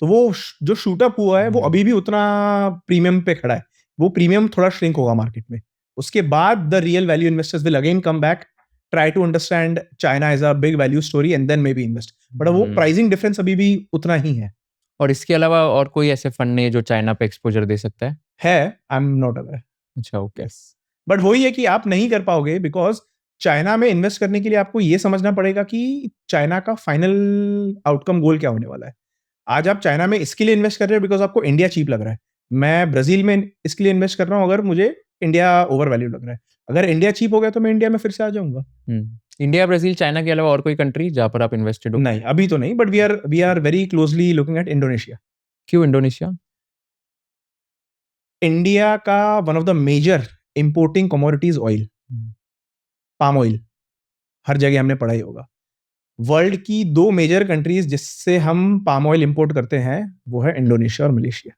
तो वो जो शूट अप हुआ है वो अभी भी उतना प्रीमियम पे खड़ा है, वो प्रीमियम थोड़ा श्रिंक होगा मार्केट में। उसके बाद the real value investors will again come back, try to understand China is a big value story and then may be invest, but वो प्राइसिंग डिफरेंस अभी भी उतना ही है। और इसके अलावा और कोई ऐसे फंड नहीं है जो चाइना पे एक्सपोजर दे सकता है? I am not aware. अच्छा, ओके। बट वही है कि आप नहीं कर पाओगे, बिकॉज चाइना में इन्वेस्ट करने के लिए आपको ये समझना पड़ेगा कि चाइना का फाइनल आउटकम गोल क्या होने वाला है। आज आप चाइना में इसके लिए इन्वेस्ट कर रहे हो बिकॉज आपको इंडिया चीप लग रहा है। मैं ब्राजील में इसके लिए इन्वेस्ट कर रहा हूँ अगर मुझे इंडिया ओवर वैल्यू लग रहा है। अगर इंडिया चीप हो गया तो मैं इंडिया में फिर से आ जाऊंगा। इंडिया, ब्राजील, चाइना के अलावा और कोई कंट्री जहां पर आप इन्वेस्टेड हो? नहीं, अभी तो नहीं, but we are very closely looking at Indonesia. क्यों इंडोनेशिया? इंडिया का one of the major importing commodities oil, palm oil, हर जगह हमने पढ़ा ही होगा। वर्ल्ड की 2 मेजर कंट्रीज जिससे हम पाम ऑयल इंपोर्ट करते हैं वो है इंडोनेशिया और मलेशिया।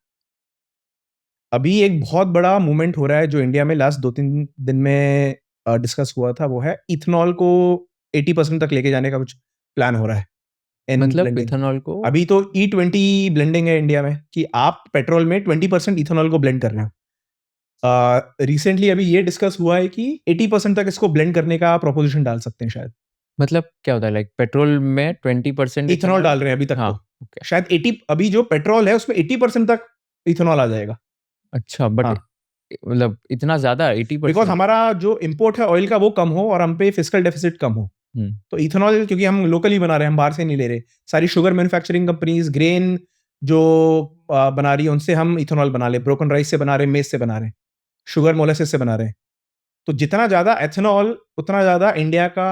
अभी एक बहुत बड़ा मूवमेंट हो रहा है जो इंडिया में लास्ट 2-3 दिन में डिस्कस हुआ था, वो है इथेनॉल को 80% तक लेके जाने का कुछ प्लान हो रहा है। मतलब इथेनॉल को अभी तो E20 ब्लेंडिंग है इंडिया में, कि आप पेट्रोल में 20% इथेनॉल को ब्लेंड कर रहे हो। रिसेंटली अभी ये डिस्कस हुआ है कि 80% तक इसको ब्लेंड करने का प्रोपोजिशन डाल सकते हैं शायद। मतलब क्या होता है, लाइक पेट्रोल में 20% इथेनॉल डाल रहे हैं अभी तक। हाँ, तो शायद 80, अभी जो पेट्रोल है उसमें 80% तक इथेनॉल आ जाएगा। अच्छा, बट मतलब इतना ज्यादा 80%? बिकॉज हमारा जो इंपोर्ट है ऑयल का वो कम हो और हम पे फिस्कल डेफिसिट कम हो, तो इथेनॉल क्योंकि हम लोकली बना रहे हैं, हम बाहर से नहीं ले रहे। सारी शुगर मैन्युफैक्चरिंग कंपनीज ग्रेन जो बना रही है उनसे हम इथेनॉल बना ले, ब्रोकन राइस से बना रहे, मेज से बना रहे, शुगर मोलेसिस से बना रहे। तो जितना ज्यादा एथेनॉल उतना ज्यादा इंडिया का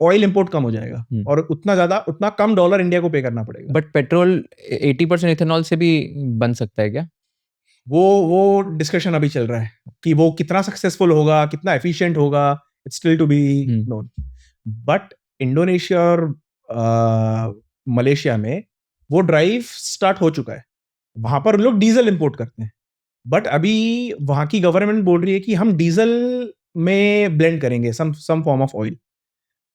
ऑयल इंपोर्ट कम हो जाएगा, और उतना कम डॉलर इंडिया को पे करना पड़ेगा। बट पेट्रोल 80% इथेनॉल से भी बन सकता है क्या? वो डिस्कशन अभी चल रहा है कि वो कितना सक्सेसफुल होगा, कितना एफिशिएंट होगा, it's still to be known. But Indonesia और मलेशिया में वो ड्राइव स्टार्ट हो चुका है। वहां पर लोग डीजल इंपोर्ट करते हैं, बट अभी वहाँ की गवर्नमेंट बोल रही है कि हम डीजल में ब्लेंड करेंगे सम फॉर्म ऑफ ऑयल।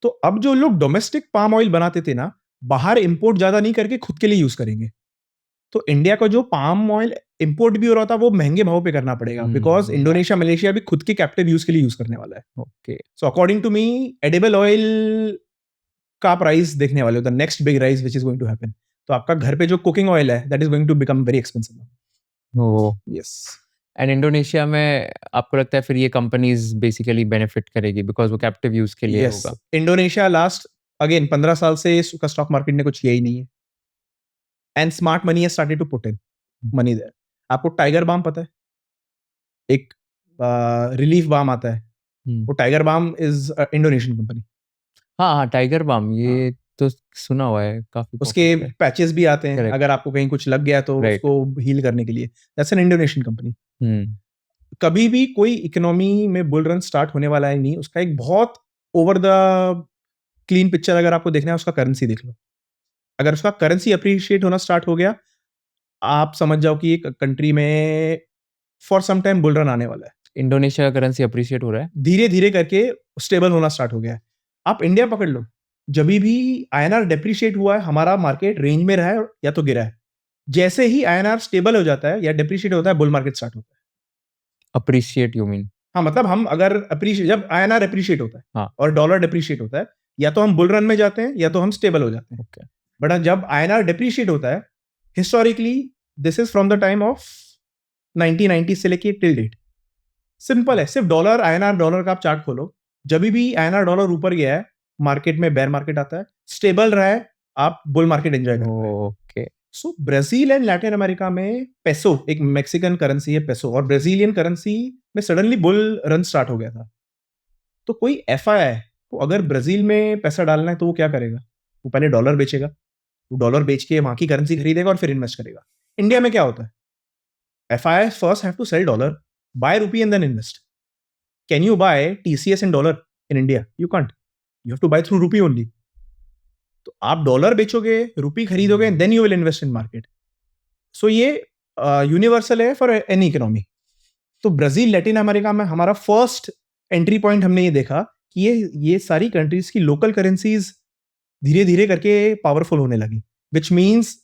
तो अब जो लोग डोमेस्टिक पाम ऑयल बनाते थे ना, बाहर इंपोर्ट ज्यादा नहीं करके खुद के लिए यूज करेंगे। तो इंडिया का जो पाम ऑयल इंपोर्ट भी हो रहा था वो महंगे भाव पे करना पड़ेगा, बिकॉज इंडोनेशिया मलेशिया भी खुद के कैप्टिव यूज के लिए यूज करने वाला है। Okay. So according to me edible oil का प्राइस देखने वाले हो, the next big rise which is going to happen. तो आपका घर पे जो कुकिंग ऑयल है that is going to become very expensive. Oh! Yes. And Indonesia में आपको लगता है फिर ये कंपनीज़ बेसिकली बेनिफिट करेगी बिकॉज़ वो कैप्टिव यूज़ के लिए यस, होगा। इंडोनेशिया लास्ट अगेन 15 साल से इसका स्टॉक मार्केट ने कुछ किया ही नहीं है, and smart money has started to put in money there. आपको टाइगर बाम पता है? एक रिलीफ बाम आता है, हुँ। वो tiger balm is Indonesian company. हाँ, हाँ, टाइगर बाम हाँ। ये तो सुना हुआ है, काफ़ी उसके पॉपुलर है। पैचेस भी आते हैं, करेक्ट। अगर आपको कहीं कुछ लग गया तो राइट। उसको हील करने के लिए। That's an Indonesian company. Hmm. कभी भी कोई इकोनॉमी में बुल रन स्टार्ट होने वाला है नहीं, उसका एक बहुत ओवर द क्लीन पिक्चर अगर आपको देखना है, उसका करेंसी देख लो। अगर उसका करेंसी अप्रिशिएट होना स्टार्ट हो गया, आप समझ जाओ कि एक कंट्री में for some time bull run आने वाला है। इंडोनेशिया का करेंसी अप्रिशिएट हो रहा है? धीरे धीरे करके स्टेबल होना स्टार्ट हो गया है। आप इंडिया पकड़ लो, जब भी आईएनआर डेप्रिशिएट हुआ है, हमारा मार्केट रेंज में रहा है या तो गिरा है। जैसे ही आईएनआर स्टेबल हो जाता है या डेप्रिशिएट होता है, बुल मार्केट स्टार्ट होता है। Appreciate you mean? हाँ, मतलब हम अगर अप्रिशिएट, जब आईएनआर अप्रिशिएट होता है हाँ। और डॉलर डेप्रिशिएट होता है, या तो हम बुल रन में जाते हैं या तो हम स्टेबल हो जाते हैं। ओके। बट जब आईएनआर डेप्रिशिएट होता है, historically this is from the time of 1990 से लेके टिल डेट। सिंपल है, सिर्फ डॉलर आईएनआर डॉलर का आप चार्ट खोलो, जब भी आईएनआर डॉलर ऊपर गया है, मार्केट में बेयर मार्केट आता है, स्टेबल रहा है, आप बुल मार्केट एंजॉय कर रहे हैं। Okay. So Brazil and Latin America में पेसो, एक मैक्सिकन करेंसी है पेसो, और ब्राजीलियन करेंसी में सडनली बुल रन स्टार्ट हो गया था। तो कोई एफआई को अगर ब्राजील में पैसा डालना है तो वो क्या करेगा? वो पहले डॉलर बेचेगा, वो डॉलर बेच के वहां की करेंसी खरीदेगा और फिर इन्वेस्ट करेगा। इंडिया में क्या होता है? FI first have to sell dollar, buy rupee and then invest. Can you buy TCS in dollar in India? You can't. You have to buy through rupee only. तो आप डॉलर बेचोगे, rupee खरीदोगे, and then you will invest in market. So ये universal है for any economy. तो Brazil Latin America में हमारा first entry point हमने ये देखा कि ये सारी कंट्रीज की लोकल करेंसीज धीरे धीरे करके पावरफुल होने लगी, which means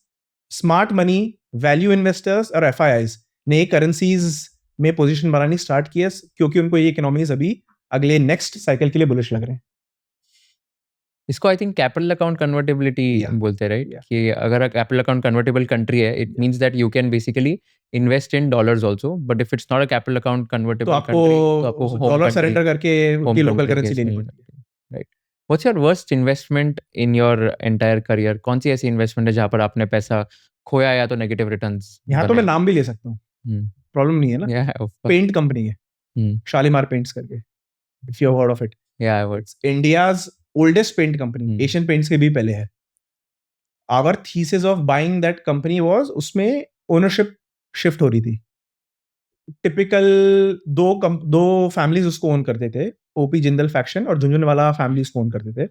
smart money, value investors और एफआईआईज ने करेंसीज में पोजीशन बनानी स्टार्ट किया, क्योंकि उनको ये इकोनॉमीज अभी अगले नेक्स्ट साइकिल के लिए बुलिश लग रहे हैं। इसको I think capital account convertibility Yeah. बोलते हैं, राइट? Yeah. कि अगर कैपिटल अकाउंट कन्वर्टेबल कंट्री है, it means that you can basically invest in dollars also, but if it's not a capital account तो कन्वर्टेबल कंट्री तो आपको आपको home dollar country, surrender करके होम उनकी लोकल कंट्री करेंसी केस लेनी में, पड़ती है। Right? What's your worst investment in your entire career? कौन सी ऐसी इन्वेस्टमेंट है जहाँ पर आपने पैसा खोया या तो नेगेटिव रिटर्न्स यहाँ तो मैं नाम भी ले सकता हूँ, प्रॉब्लम नहीं है ना। या ऑफ कोर्स, पेंट कंपनी है, शालीमार पेंट्स करके, if you have heard of it. या I words, India's oldest paint company, Asian paints के भी पहले है। Our thesis of buying that company was, उसमें ओनरशिप शिफ्ट हो रही थी। टिपिकल दो फैमिलीज उसको ओन करते थे, ओपी जिंदल फैक्शन और झुंझुनवाला फैमिली उसको ओन करते थे।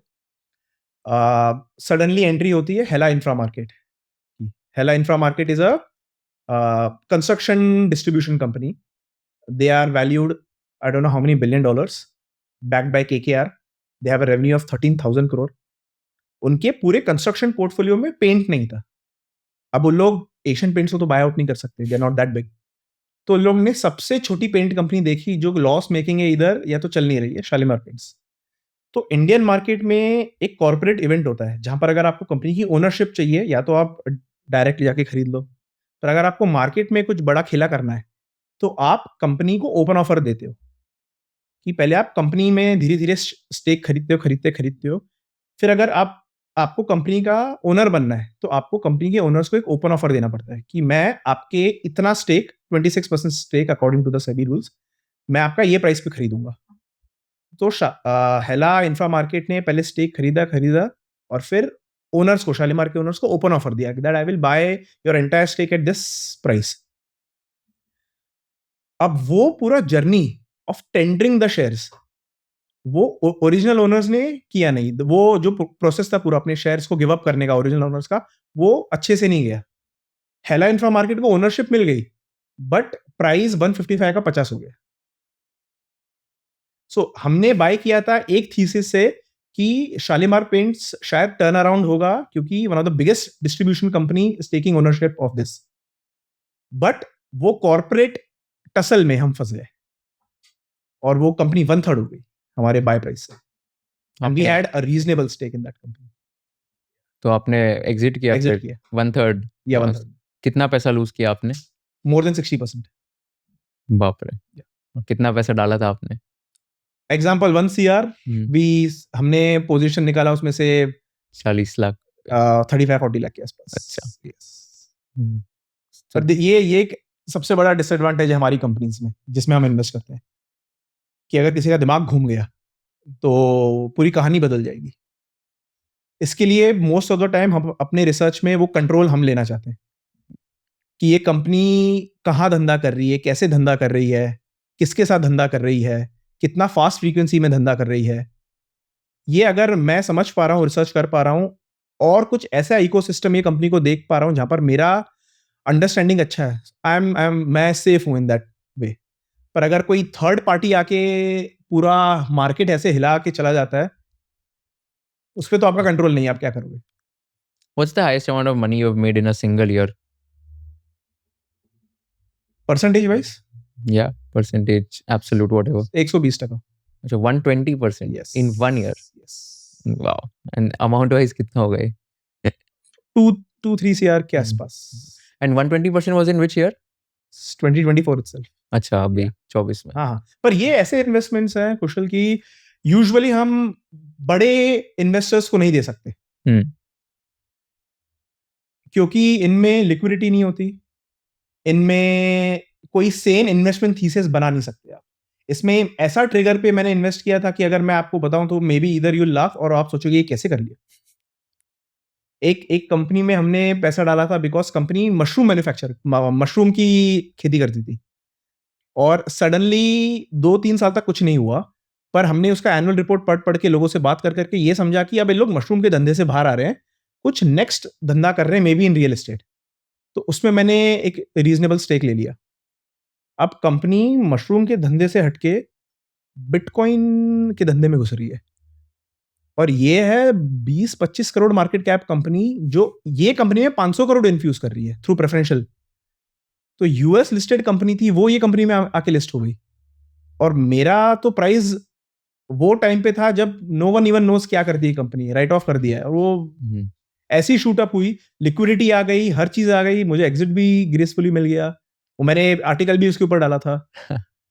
सडनली एंट्री होती है Hela Infra Market. Hela Infra Market is a construction distribution company. They are valued, I don't know how many $billion, backed by KKR. They have a revenue of 13,000 crore. उनके पूरे construction portfolio में paint नहीं था। अब उन लोग Asian paints को तो बाय आउट नहीं कर सकते, they are not that big. तो उन लोग ने सबसे छोटी पेंट कंपनी देखी जो लॉस मेकिंग है इधर, या तो चल नहीं रही है, शालीमार पेंट्स। तो इंडियन मार्केट में एक कॉर्पोरेट इवेंट होता है जहां पर अगर आपको कंपनी की ओनरशिप चाहिए, या तो आप डायरेक्ट जाके खरीद लो, पर अगर आपको मार्केट में कुछ बड़ा खेला करना है तो आप कंपनी को ओपन ऑफर देते हो कि पहले आप कंपनी में धीरे धीरे स्टेक खरीदते हो। फिर अगर आपको कंपनी का ओनर बनना है तो आपको कंपनी के ओनर्स को एक ओपन ऑफर देना पड़ता है कि मैं आपके इतना stake, 26% stake according to the SEBI rules, मैं आपका ये प्राइस पे खरीदूंगा। तो हेला इंफ्रा मार्केट ने पहले स्टेक खरीदा और फिर ओनर्स को, शालीमार के ओनर्स को ओपन ऑफर दिया that I will buy your entire stake at this price. अब वो पूरा journey of tendering the shares वो ओरिजिनल ओनर्स ने किया नहीं। वो जो प्रोसेस था पूरा अपने शेयर्स को गिव अप करने का ओरिजिनल ओनर्स का, वो अच्छे से नहीं गया। हेला इंफ्रा मार्केट को ओनरशिप मिल गई, बट प्राइस 155 का 50 हो गया। सो हमने बाय किया था एक थीसिस से कि शालीमार पेंट्स शायद टर्न अराउंड होगा, क्योंकि one of the biggest distribution company is taking ownership of this. But वो कॉर्पोरेट टसल में हम फंस गए और वो कंपनी 1/3 हो गई हमारे बाय प्राइस से, एंड वी आपने had a reasonable stake in that company. तो आपने एग्जिट किया एग्जिट फिर किया 1/3 या 1/3, कितना पैसा लूज किया आपने? More than 60%। बाप रे। और कितना पैसा डाला था आपने? एग्जाम्पल 1 CR, वी हमने पोजीशन निकाला उसमें से 40 लाख। 35-40 लाख के आसपास। अच्छा। Yes. हम्म, पर ये एक सबसे बड़ा डिसएडवांटेज है हमारी कंपनीज में जिसमें हम इन्वेस्ट करते हैं, कि अगर किसी का दिमाग घूम गया तो पूरी कहानी बदल जाएगी। इसके लिए मोस्ट ऑफ द टाइम हम अपने रिसर्च में वो कंट्रोल हम लेना चाहते हैं कि ये कंपनी कहाँ धंधा कर रही है, कैसे धंधा कर रही है, किसके साथ धंधा कर रही है, कितना फास्ट फ्रीक्वेंसी में धंधा कर रही है। ये अगर मैं समझ पा रहा हूँ, रिसर्च कर पा रहा हूँ और कुछ ऐसा इकोसिस्टम ये कंपनी को देख पा रहा हूँ जहां पर मेरा अंडरस्टैंडिंग अच्छा है, मैं सेफ हूं इन दैट वे। पर अगर कोई थर्ड पार्टी आके पूरा मार्केट ऐसे हिला के चला जाता है, उस पर तो आपका कंट्रोल नहीं है, आप क्या करोगे। What's the highest amount of money you've made in a single year? Percentage wise Yeah, percentage, absolute, whatever. 120%। अच्छा 120% Yes. in 1 year. Yes. Wow. And amount wise कितना हो गए? 2-3 CR के आसपास। And 120% was in which year? 2024 itself। अच्छा अभी 24 में। हाँ, पर ये ऐसे इन्वेस्टमेंट्स हैं कुशल की यूजुअली हम बड़े इन्वेस्टर्स को नहीं दे सकते, क्योंकि इनमें लिक्विडिटी नहीं होती, इनमें कोई सेन इन्वेस्टमेंट थीसिस बना नहीं सकते आप। इसमें ऐसा ट्रिगर पे मैंने इन्वेस्ट किया था कि अगर मैं आपको बताऊं तो मे बी इधर यू लाफ और आप सोचोगे ये कैसे कर लिया। एक कंपनी में हमने पैसा डाला था बिकॉज कंपनी मशरूम की खेती करती थी और सडनली 2-3 साल तक कुछ नहीं हुआ, पर हमने उसका एनुअल रिपोर्ट पढ़ के लोगों से बात कर करके ये समझा कि अब ये लोग मशरूम के धंधे से बाहर आ रहे हैं, कुछ नेक्स्ट धंधा कर रहे हैं, may be in real estate. तो उसमें मैंने एक रीजनेबल स्टेक ले लिया। अब कंपनी मशरूम के धंधे से हटके बिटकॉइन के धंधे में घुस रही है और ये है 20-25 करोड़ मार्केट कैप कंपनी, जो ये कंपनी में 500 करोड़ इन्फ्यूज कर रही है थ्रू प्रेफरेंशियल। तो यूएस लिस्टेड कंपनी थी वो, ये कंपनी में आके लिस्ट हो गई और मेरा तो प्राइस वो टाइम पे था जब नो वन इवन नोज क्या करती है कंपनी, राइट ऑफ कर दिया है। और वो ऐसी शूट अप हुई, लिक्विडिटी आ गई, हर चीज आ गई, मुझे एग्जिट भी ग्रेसफुली मिल गया, वो मैंने आर्टिकल भी उसके ऊपर डाला था।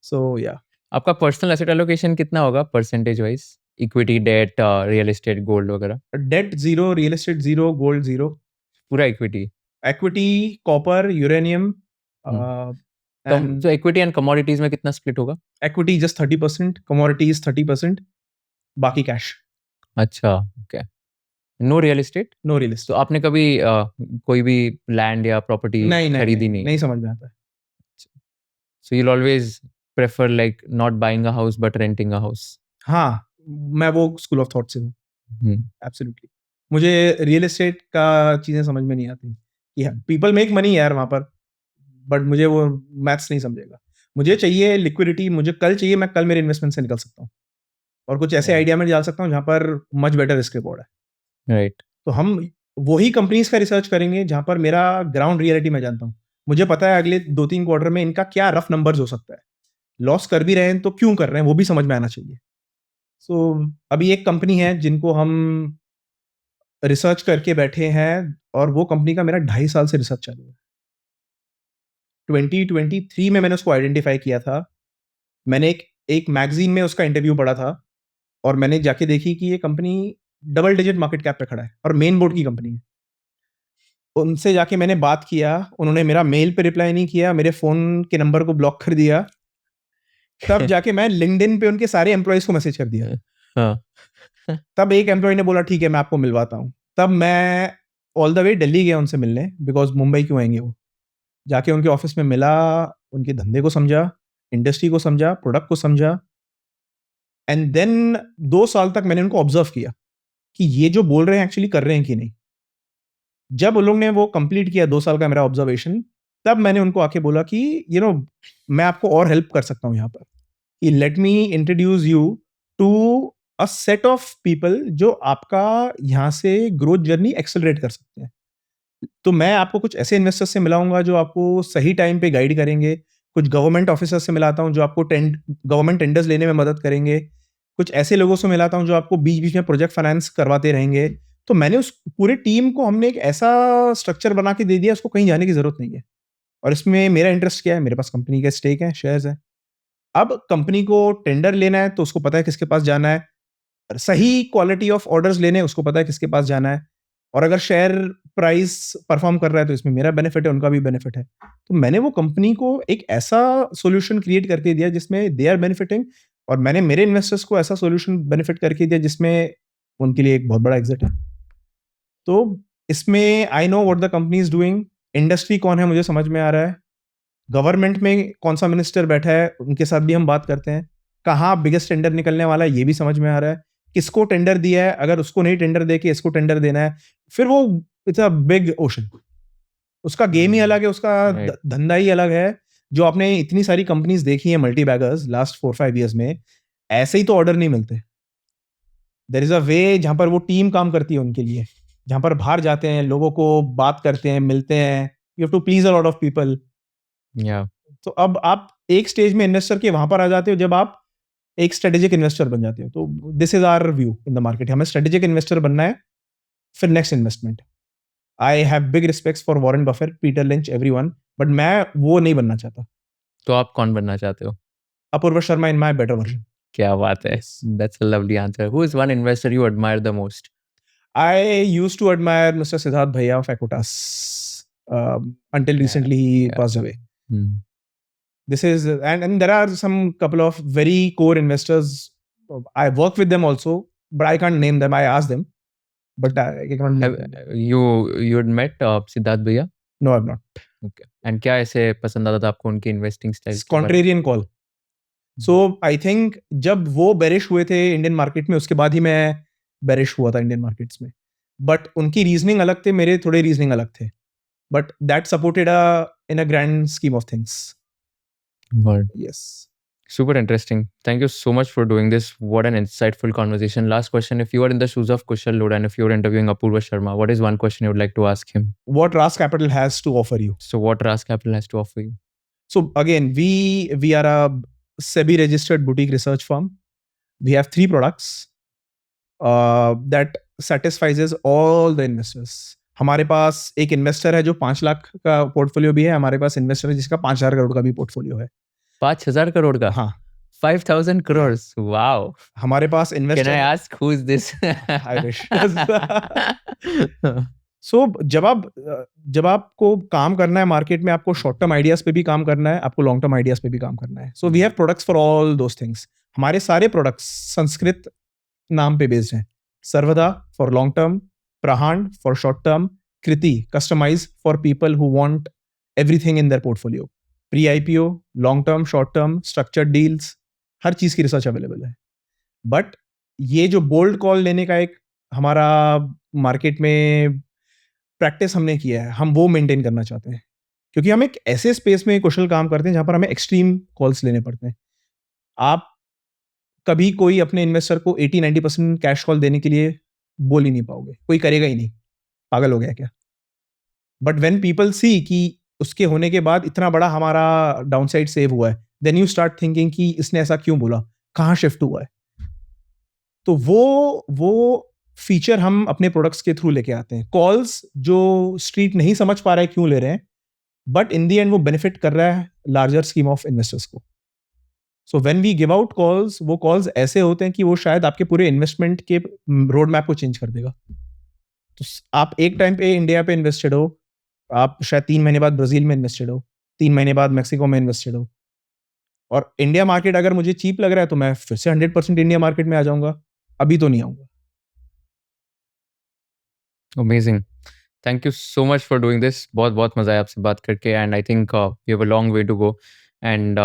सो या आपका पर्सनल एसेट एलोकेशन कितना होगा percentage wise? Equity, debt, real estate, gold वगैरह? Debt 0, real estate 0, gold 0। पूरा इक्विटी? Equity, copper, uranium. तो इक्विटी एंड कमोडिटीज में कितना स्प्लिट होगा? इक्विटी जस्ट 30%, कमोडिटीज 30%, बाकी कैश। अच्छा, okay. No real estate? No real estate. तो आपने कभी कोई भी लैंड या प्रॉपर्टी खरीदी नहीं समझ में आता है। सो you'll always prefer like not buying a house but renting a house? हाँ, मैं वो स्कूल ऑफ थॉट से हूँ। एब्सोल्युटली। मुझे रियल एस्टेट का चीजें समझ में नहीं आती कि पीपल मेक मनी यार वहां पर, बट मुझे वो मैथ्स नहीं समझेगा। मुझे चाहिए लिक्विडिटी, मुझे कल चाहिए, मैं कल मेरे इन्वेस्टमेंट से निकल सकता हूँ और कुछ ऐसे आइडिया में डाल सकता हूँ जहाँ पर मच बेटर रिस्क रिवॉर्ड है। राइट। तो हम वही कंपनीज का रिसर्च करेंगे जहाँ पर मेरा ग्राउंड रियलिटी में जानता हूँ, मुझे पता है अगले 2-3 क्वार्टर में इनका क्या रफ नंबर्स हो सकता है, लॉस कर भी रहे हैं तो क्यों कर रहे हैं वो भी समझ में आना चाहिए। सो अभी एक कंपनी है जिनको हम रिसर्च करके बैठे हैं और वो कंपनी का मेरा 2.5 साल से रिसर्च चालू है। 2023 में मैंने उसको आइडेंटिफाई किया था। मैंने एक मैगजीन में उसका इंटरव्यू पढ़ा था और मैंने जाके देखी कि ये company double digit market cap पे खड़ा है और मेन बोर्ड की कंपनी है। उनसे जाके मैंने बात किया, उन्होंने मेरा मेल पे रिप्लाई नहीं किया, मेरे फोन के नंबर को ब्लॉक कर दिया। तब जाके मैं लिंक्डइन पे उनके सारे एम्प्लॉयज को मैसेज कर दिया। हाँ। तब एक एम्प्लॉय ने बोला ठीक है मैं आपको मिलवाता हूँ। तब मैं ऑल द वे दिल्ली गया उनसे मिलने, बिकॉज मुंबई क्यों आएंगे वो। जाके उनके ऑफिस में मिला, उनके धंधे को समझा, इंडस्ट्री को समझा, प्रोडक्ट को समझा, एंड देन 2 साल तक मैंने उनको ऑब्जर्व किया कि ये जो बोल रहे हैं एक्चुअली कर रहे हैं कि नहीं। जब उन लोग ने वो कंप्लीट किया 2 साल का मेरा ऑब्जर्वेशन, तब मैंने उनको आके बोला कि मैं आपको और हेल्प कर सकता हूँ यहाँ पर, कि let me introduce you to a set of people जो आपका यहाँ से ग्रोथ जर्नी एक्सेलरेट कर सकते हैं। तो मैं आपको कुछ ऐसे इन्वेस्टर्स से मिलाऊंगा जो आपको सही टाइम पे गाइड करेंगे, कुछ गवर्नमेंट ऑफिसर से मिलाता हूँ जो आपको गवर्नमेंट टेंडर्स लेने में मदद करेंगे, कुछ ऐसे लोगों से मिलाता हूँ जो आपको बीच बीच में प्रोजेक्ट फाइनेंस करवाते रहेंगे। तो मैंने उस पूरे टीम को हमने एक ऐसा स्ट्रक्चर बना के दे दिया, उसको कहीं जाने की जरूरत नहीं है। और इसमें मेरा इंटरेस्ट क्या है, मेरे पास कंपनी का स्टेक है, शेयर्स है। अब कंपनी को टेंडर लेना है तो उसको पता है किसके पास जाना है, सही क्वालिटी ऑफ ऑर्डर्स लेने उसको पता है किसके पास जाना है, और अगर शेयर प्राइस परफॉर्म कर रहा है तो इसमें मेरा बेनिफिट है, उनका भी बेनिफिट है। तो मैंने वो कंपनी को एक ऐसा सॉल्यूशन क्रिएट करके दिया जिसमें दे आर बेनिफिटिंग, और मैंने मेरे इन्वेस्टर्स को ऐसा सॉल्यूशन बेनिफिट करके दिया जिसमें उनके लिए एक बहुत बड़ा एग्जिट है। तो इसमें I know what the company is doing, industry कौन है मुझे समझ में आ रहा है, गवर्नमेंट में कौन सा मिनिस्टर बैठा है उनके साथ भी हम बात करते हैं, कहाँ बिगेस्ट टेंडर निकलने वाला है ये भी समझ में आ रहा है, किसको टेंडर दिया है, अगर उसको नहीं टेंडर दे के इसको टेंडर देना है, फिर वो इट्स अ बिग ओशन, उसका गेम ही अलग है, उसका Right. धंधा ही अलग है। जो आपने इतनी सारी कंपनीज देखी है मल्टी बैगर्स लास्ट 4-5 ईयर्स में, ऐसे ही तो ऑर्डर नहीं मिलते। देयर इज अ वे जहां पर वो टीम काम करती है उनके लिए, जहां पर बाहर जाते हैं, लोगों को बात करते हैं, मिलते हैं, you have to please a lot of people. Yeah. तो अब आप एक स्टेज में इन्वेस्टर के वहां पर आ जाते हो जब आप एक स्ट्रेटेजिक इन्वेस्टर बन जाते हो। तो this is our view in the market, हमें स्ट्रेटेजिक इन्वेस्टर बनना है, फिर next investment. I have big respect for Warren Buffett, Peter Lynch, everyone, but मैं वो नहीं बनना चाहता। तो आप कौन बनना चाहते हो? Apoorva Sharma in my better version. क्या बात है! Yes. That's a lovely answer. Who is one investor you admire the most? I used to admire Mr. Siddharth Bhaiya of Equitas until recently he Yeah. passed away. Hmm. This is and there are some couple of very core investors. I work with them also, but I can't name them. I asked them, but I can't name Have them. you had met Siddharth भैया? No, I've not. Okay. And क्या ऐसे पसंद आता था आपको उनके investing style It's के बारे में? contrarian call. So I think जब वो बेरिश हुए थे इंडियन मार्केट में, उसके बाद ही मैं बेरिश हुआ था इंडियन मार्केट्स में। बट उनकी रीजनिंग अलग थे, मेरे थोड़े रीजनिंग अलग थे, but that supported in a grand scheme of things. Word. Yes. Super interesting. Thank you so much for doing this. What an insightful conversation. Last question. If you were in the shoes of Kushal Lodha and if you were interviewing Apurva Sharma, what is one question you would like to ask him? What Ras Capital has to offer you? So what Ras Capital has to offer you? So again, we are a SEBI registered boutique research firm. We have 3 products that satisfies all the investors. हमारे पास एक investor है जो 5 लाख का portfolio भी है, हमारे पास investor है जिसका 5,000 करोड़ का भी पोर्टफोलियो है। 5,000 करोड़ का? हाँ, 5,000 crores. Wow. हमारे पास Can investor I ask who is this? I wish. सो जब आपको काम करना है मार्केट में, आपको शॉर्ट टर्म आइडियाज पे भी काम करना है, आपको लॉन्ग टर्म आइडियाज पे भी काम करना है। So we have products for all those things. हमारे सारे प्रोडक्ट्स संस्कृत नाम पे बेस्ड हैं। Sarvada for long term, Prahand for short term, Kriti customise for people who want everything in their portfolio, pre IPO, long term, short term, structured deals, हर चीज की research available है। But ये जो बोल्ड कॉल लेने का एक हमारा मार्केट में प्रैक्टिस हमने किया है, हम वो मेंटेन करना चाहते हैं, क्योंकि हम एक ऐसे स्पेस में कुशल काम करते हैं जहां पर हमें एक्सट्रीम कॉल्स लेने पड़ते हैं। आप कभी कोई अपने इन्वेस्टर को 80-90% कैश कॉल देने के लिए बोल ही नहीं पाओगे, कोई करेगा ही नहीं, पागल हो गया क्या। बट व्हेन पीपल सी कि उसके होने के बाद इतना बड़ा हमारा डाउनसाइड सेव हुआ है, देन यू स्टार्ट थिंकिंग कि इसने ऐसा क्यों बोला, कहाँ शिफ्ट हुआ है। तो वो फीचर हम अपने प्रोडक्ट्स के थ्रू लेके आते हैं। कॉल्स जो स्ट्रीट नहीं समझ पा रहा है क्यों ले रहे हैं, बट इन दी एंड वो बेनिफिट कर रहा है लार्जर स्कीम ऑफ इन्वेस्टर्स को। So when we give out calls, वो कॉल्स ऐसे होते हैं कि वो शायद आपके पूरे इन्वेस्टमेंट के रोड मैप को चेंज कर देगा। तो आप एक टाइम पे इंडिया पे इन्वेस्टेड हो, आप शायद 3 महीने बाद ब्राजील में इन्वेस्टेड हो, 3 महीने बाद मैक्सिको में इन्वेस्टेड हो, और इंडिया मार्केट अगर मुझे चीप लग रहा है तो मैं फिर से 100% इंडिया मार्केट में आ जाऊंगा, अभी तो नहीं आऊंगा। Amazing. Thank you so much for doing this. बहुत मजा आया आपसे बात करके and I think we have a long way to go and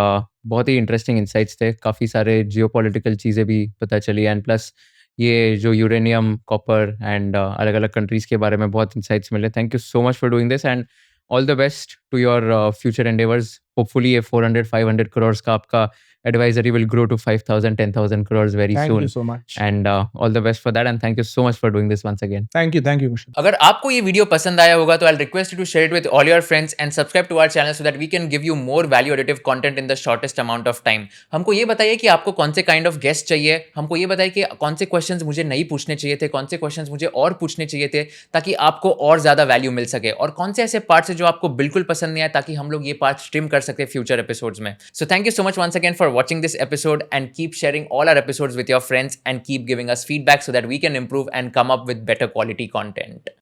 बहुत ही इंटरेस्टिंग इंसाइट्स थे, काफ़ी सारे जियोपॉलिटिकल चीज़ें भी पता चली एंड प्लस ये जो यूरेनियम, कॉपर एंड अलग अलग कंट्रीज़ के बारे में बहुत इंसाइट्स मिले। Thank you so much for doing this and all the best to your future endeavours. Hopefully ये 400-500 crores का आपका advisory will grow to 5,000, 10,000 crores very Thank soon. you so much. And all the best for that. And thank you so much for doing this once again. Thank you, Kushal. अगर आपको ये video पसंद आया होगा तो I request you to share it with all your friends and subscribe to our channel so that we can give you more value additive content in the shortest amount of time. हमको ये बताइए कि आपको कौन से kind of guest चाहिए, हमको ये बताइए कि कौन से क्वेश्चंस मुझे नहीं पूछने चाहिए थे, कौन से क्वेश्चंस मुझे और पूछने चाहिए थे ताकि आपको और ज़्यादा वैल्यू मिल सके, और कौन से ऐसे पार्ट्स हैं जो आपको बिल्कुल पसंद नहीं आए ताकि हम लोग ये पार्ट स्ट्रीम कर सके फ्यूचर एपिसोड्स में। So thank you so much once again for watching this episode and keep sharing all our episodes with your friends and keep giving us feedback so that we can improve and come up with better quality content.